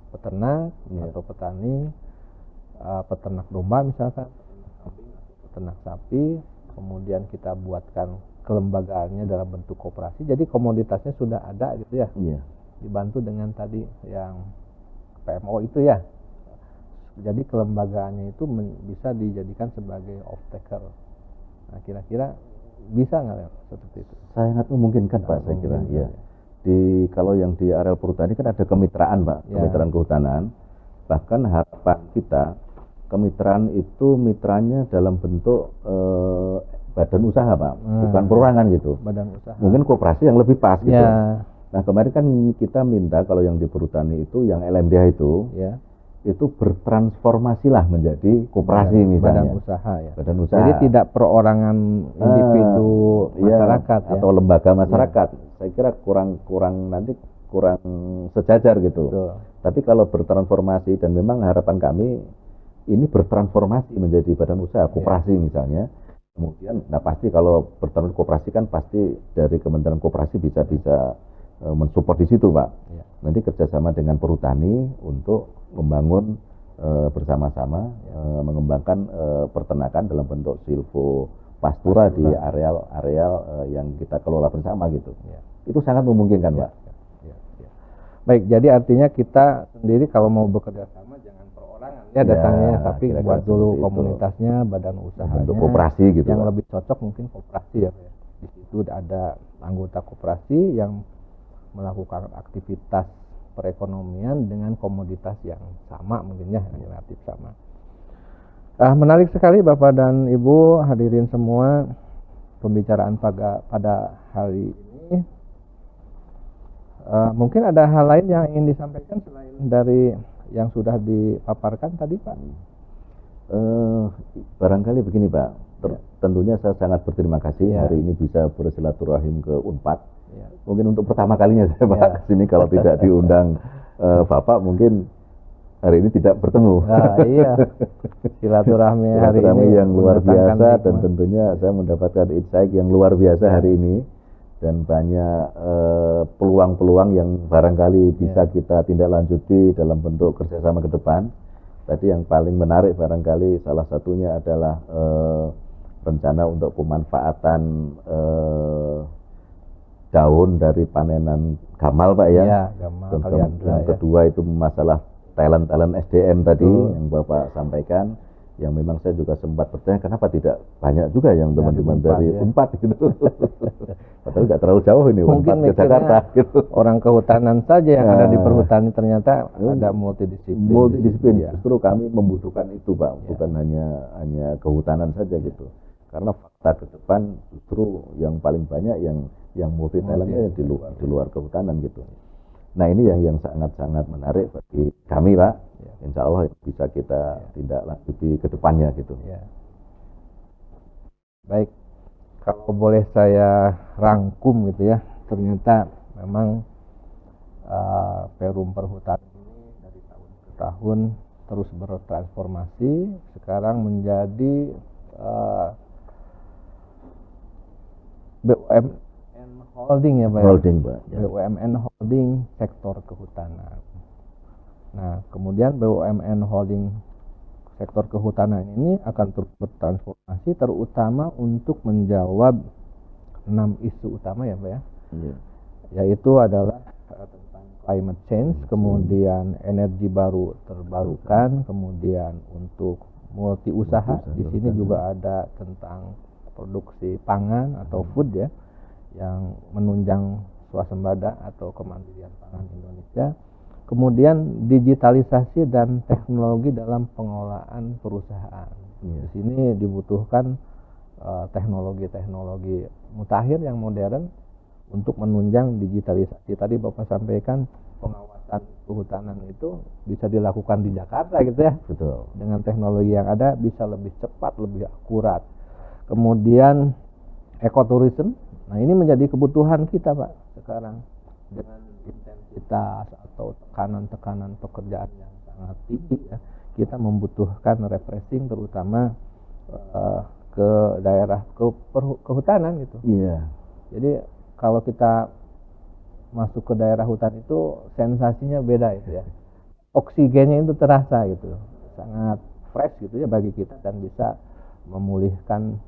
A: peternak atau petani, peternak domba misalkan, peternak sapi. Kemudian kita buatkan kelembagaannya dalam bentuk koperasi. Jadi komoditasnya sudah ada gitu ya. Dibantu dengan tadi yang PMO itu ya. Jadi kelembagaannya itu bisa dijadikan sebagai off-taker. Nah, kira-kira bisa nggak ya seperti itu?
B: Sangat memungkinkan Pak, saya kira. Ya. Kalau yang di areal perhutani kan ada kemitraan Pak, kemitraan kehutanan. Bahkan harapan kita kemitraan itu mitranya dalam bentuk badan usaha Pak, bukan perorangan gitu.
A: Badan usaha.
B: Mungkin koperasi yang lebih pas gitu. Nah, kemarin kan kita minta kalau yang di perhutani itu yang LMDH itu itu bertransformasilah menjadi koperasi misalnya.
A: Badan usaha ya.
B: Badan usaha.
A: Jadi tidak perorangan individu masyarakat
B: atau lembaga masyarakat. Saya kira kurang sejajar gitu.
A: Betul. Tapi
B: kalau bertransformasi, dan memang harapan kami ini bertransformasi menjadi badan usaha koperasi misalnya. Kemudian, nah pasti kalau bertransformasi koperasi kan pasti dari Kementerian Koperasi bisa mensupport di situ Pak. Nanti kerjasama dengan perhutani untuk membangun bersama-sama mengembangkan peternakan dalam bentuk silvo pastura di areal yang kita kelola bersama gitu. Itu sangat memungkinkan Pak.
A: Baik, jadi artinya kita sendiri kalau mau bekerja sama jangan perorangan datangnya, tapi buat dulu komunitasnya, badan usahanya,
B: bentuk koperasi gitu.
A: Yang lebih cocok mungkin koperasi ya. Di situ ada anggota koperasi yang melakukan aktivitas perekonomian dengan komoditas yang sama mungkin ya, relatif sama. Menarik sekali Bapak dan Ibu hadirin semua pembicaraan pada hari ini. Mungkin ada hal lain yang ingin disampaikan selain dari yang sudah dipaparkan tadi Pak?
B: Barangkali begini Pak, tentunya saya sangat berterima kasih hari ini bisa bersilaturahim ke Unpad. Mungkin untuk pertama kalinya saya Pak kesini, kalau tidak diundang Bapak mungkin hari ini tidak bertemu.
A: Silaturahmi hari ini
B: yang luar biasa dan tentunya saya mendapatkan insight yang luar biasa hari ini. Dan banyak peluang-peluang yang barangkali bisa kita tindak lanjuti dalam bentuk kerjasama ke depan. Tadi yang paling menarik barangkali salah satunya adalah rencana untuk pemanfaatan daun dari panenan gamal Pak ya.
A: Gamal.
B: Yang kedua itu masalah talent SDM tadi yang Bapak sampaikan. Yang memang saya juga sempat bertanya kenapa tidak banyak juga yang teman-teman dari Unpad gitu. Padahal nggak terlalu jauh ini
A: Unpad ke Jakarta gitu. Orang kehutanan saja yang ada di perhutani ternyata ada multidisiplin.
B: Justru kami membutuhkan itu Pak, bukan hanya kehutanan saja gitu. Karena fakta ke depan justru yang paling banyak yang multi talentnya di luar kehutanan gitu. Nah ini yang sangat-sangat menarik bagi kami Pak. Insya Allah bisa kita tindak lanjuti ke depannya gitu.
A: Baik, kalau boleh saya rangkum gitu ya, ternyata memang Perum Perhutani ini dari tahun ke tahun terus bertransformasi. Sekarang menjadi BUMN Holding ya Pak.
B: Holding Pak. Ya.
A: BUMN Holding sektor kehutanan. Nah, kemudian BUMN Holding sektor kehutanan ini akan terus bertransformasi terutama untuk menjawab 6 isu utama ya Pak ya.
B: Ya.
A: Yaitu adalah tentang climate change, kemudian energi baru terbarukan, kemudian untuk multi usaha. Di sini juga ada tentang produksi pangan atau food ya, yang menunjang swasembada atau kemandirian pangan Indonesia. Kemudian digitalisasi dan teknologi dalam pengelolaan perusahaan. Di sini dibutuhkan teknologi-teknologi mutakhir yang modern untuk menunjang digitalisasi. Tadi Bapak sampaikan pengawasan kehutanan itu bisa dilakukan di Jakarta gitu ya.
B: Betul.
A: Dengan teknologi yang ada bisa lebih cepat, lebih akurat. Kemudian ekoturism. Nah, ini menjadi kebutuhan kita Pak sekarang dengan intensitas atau tekanan-tekanan pekerjaan yang sangat tinggi ya. Kita membutuhkan refreshing terutama ke daerah kehutanan gitu.
B: Iya.
A: Jadi kalau kita masuk ke daerah hutan itu sensasinya beda itu ya. Oksigennya itu terasa gitu. Sangat fresh gitu ya bagi kita dan bisa memulihkan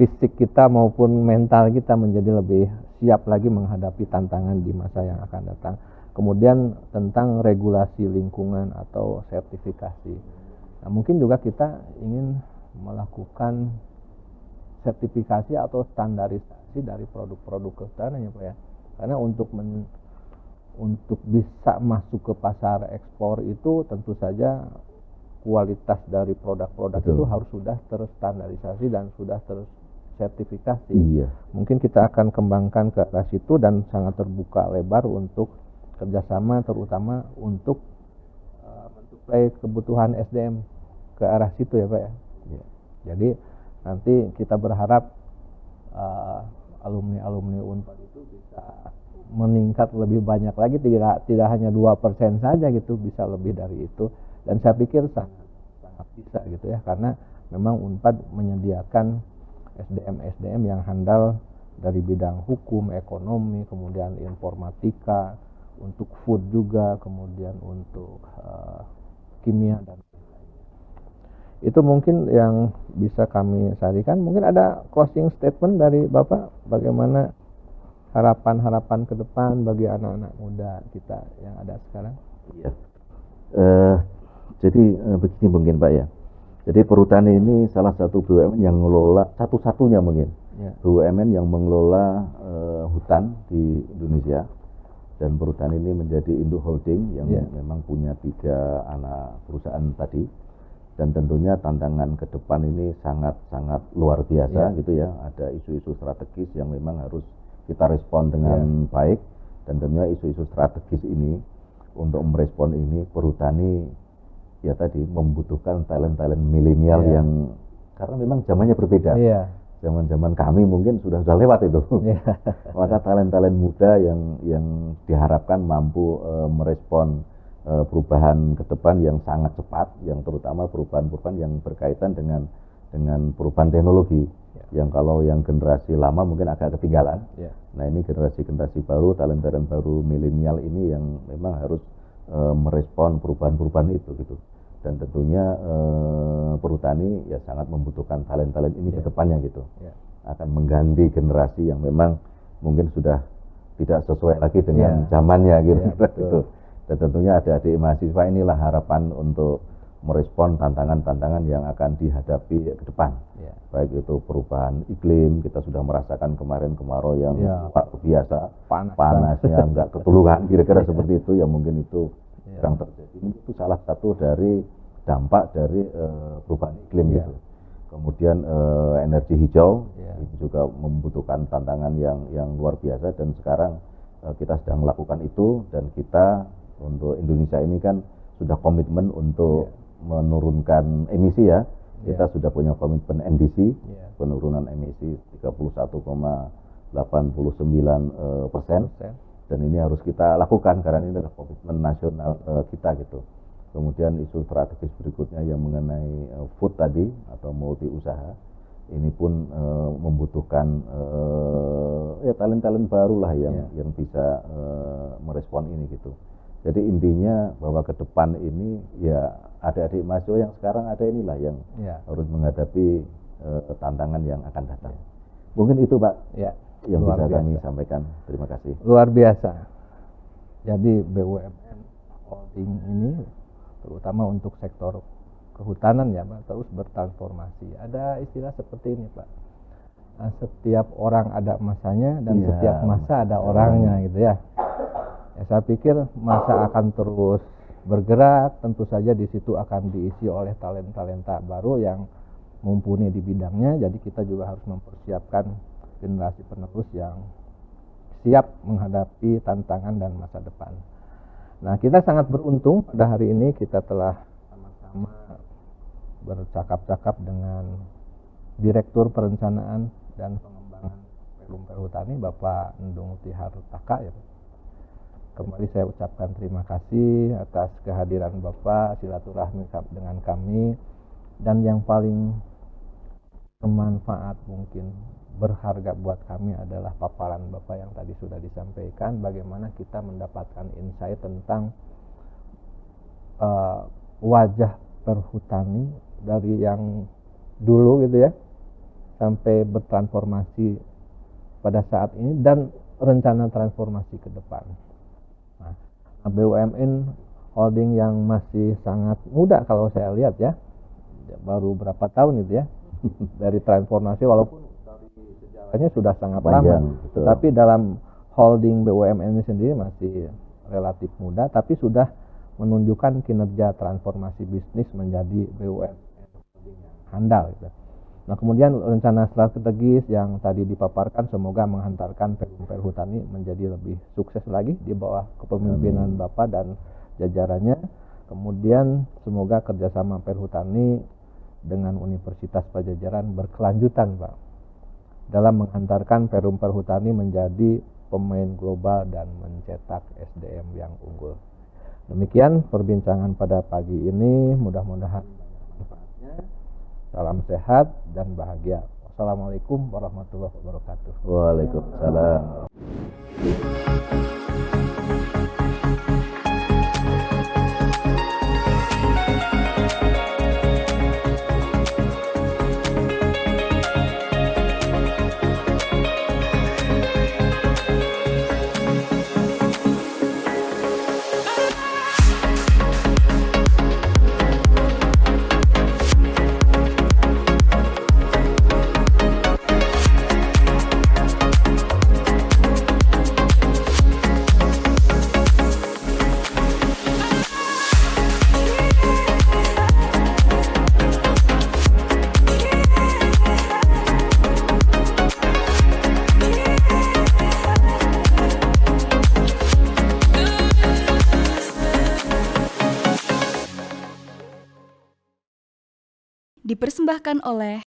A: fisik kita maupun mental kita menjadi lebih siap lagi menghadapi tantangan di masa yang akan datang. Kemudian tentang regulasi lingkungan atau sertifikasi. Nah, mungkin juga kita ingin melakukan sertifikasi atau standarisasi dari produk-produk kehutanan ya Pak ya. Karena untuk bisa masuk ke pasar ekspor itu tentu saja kualitas dari produk-produk itu harus sudah terstandarisasi dan sudah tersertifikasi.
B: Iya.
A: Mungkin kita akan kembangkan ke arah situ dan sangat terbuka lebar untuk kerjasama terutama untuk mensuplai kebutuhan SDM ke arah situ ya Pak ya.
B: Iya.
A: Jadi nanti kita berharap alumni-alumni Unpad itu bisa meningkat lebih banyak lagi, tidak hanya 2% saja gitu, bisa lebih dari itu. Dan saya pikir sangat bisa gitu ya, karena memang Unpad menyediakan SDM yang handal dari bidang hukum, ekonomi, kemudian informatika, untuk food juga, kemudian untuk kimia dan lain-lain. Itu mungkin yang bisa kami sampaikan. Mungkin ada closing statement dari Bapak, bagaimana harapan-harapan ke depan bagi anak-anak muda kita yang ada sekarang?
B: Iya. Jadi begini mungkin Pak ya. Jadi perhutani ini salah satu BUMN yang mengelola, satu-satunya mungkin BUMN yang mengelola hutan di Indonesia. Dan perhutani ini menjadi induk holding yang memang punya 3 anak perusahaan tadi. Dan tentunya tantangan ke depan ini sangat-sangat luar biasa gitu ya. Ada isu-isu strategis yang memang harus kita respon dengan baik. Dan tentunya isu-isu strategis ini, untuk merespon ini perhutani ya tadi membutuhkan talent-talent milenial yang, karena memang zamannya berbeda. Zaman-zaman kami mungkin sudah lewat itu. Maka talent-talent muda yang diharapkan mampu merespon perubahan ke depan yang sangat cepat, yang terutama perubahan-perubahan yang berkaitan dengan perubahan teknologi. Yang kalau yang generasi lama mungkin agak ketinggalan. Nah, ini generasi baru, talent-talent baru milenial ini yang memang harus merespon perubahan-perubahan itu gitu. Dan tentunya perhutani ya sangat membutuhkan talent-talent ini ke depannya gitu. Akan mengganti generasi yang memang mungkin sudah tidak sesuai lagi dengan zamannya gitu. Gitu. Dan tentunya adik-adik mahasiswa inilah harapan untuk merespon tantangan-tantangan yang akan dihadapi ke depan. Baik itu perubahan iklim, kita sudah merasakan kemarin kemarau yang luar biasa, panasnya nggak ketulungan, kira-kira seperti itu ya, mungkin itu yang terjadi. Itu salah satu dari dampak dari perubahan iklim gitu. Kemudian energi hijau itu juga membutuhkan tantangan yang luar biasa, dan sekarang kita sedang melakukan itu, dan kita untuk Indonesia ini kan sudah komitmen untuk menurunkan emisi ya. Kita sudah punya komitmen NDC, penurunan emisi 31,89%, dan ini harus kita lakukan karena ini adalah komitmen nasional kita gitu. Kemudian isu strategis berikutnya yang mengenai food tadi atau multi usaha, ini pun membutuhkan ya talent-talent baru lah yang bisa merespon ini gitu. Jadi intinya bahwa ke depan ini ya adik-adik mahasiswa yang sekarang ada inilah yang harus menghadapi tantangan yang akan datang. Mungkin itu Pak yang bisa kami sampaikan. Terima kasih.
A: Luar biasa. Jadi BUMN Holding ini terutama untuk sektor kehutanan ya Pak, terus bertransformasi. Ada istilah seperti ini Pak. Setiap orang ada masanya dan setiap masa ada orangnya gitu ya. Ya, saya pikir masa akan terus bergerak, tentu saja di situ akan diisi oleh talenta baru yang mumpuni di bidangnya. Jadi kita juga harus mempersiapkan generasi penerus yang siap menghadapi tantangan dan masa depan. Nah, kita sangat beruntung pada hari ini kita telah sama-sama bercakap-cakap dengan Direktur Perencanaan dan Pengembangan Perum Perhutani Bapak Endung Tihartaka ya. Kembali saya ucapkan terima kasih atas kehadiran Bapak, silaturahmi dengan kami, dan yang paling bermanfaat mungkin berharga buat kami adalah paparan Bapak yang tadi sudah disampaikan, bagaimana kita mendapatkan insight tentang wajah perhutani dari yang dulu gitu ya, sampai bertransformasi pada saat ini dan rencana transformasi ke depan. BUMN Holding yang masih sangat muda kalau saya lihat ya, baru berapa tahun itu ya dari transformasi, walaupun dari sejarahnya sudah sangat lama, tapi dalam holding BUMN ini sendiri masih relatif muda, tapi sudah menunjukkan kinerja transformasi bisnis menjadi BUMN holding yang handal gitu. Nah, kemudian rencana strategis yang tadi dipaparkan semoga menghantarkan Perum Perhutani menjadi lebih sukses lagi di bawah kepemimpinan Bapak dan jajarannya. Kemudian semoga kerjasama Perhutani dengan Universitas Pajajaran berkelanjutan Pak, dalam menghantarkan Perum Perhutani menjadi pemain global dan mencetak SDM yang unggul. Demikian perbincangan pada pagi ini, mudah-mudahan banyak manfaatnya. Salam sehat dan bahagia. Wassalamualaikum warahmatullahi wabarakatuh.
B: Waalaikumsalam.
C: Dipersembahkan oleh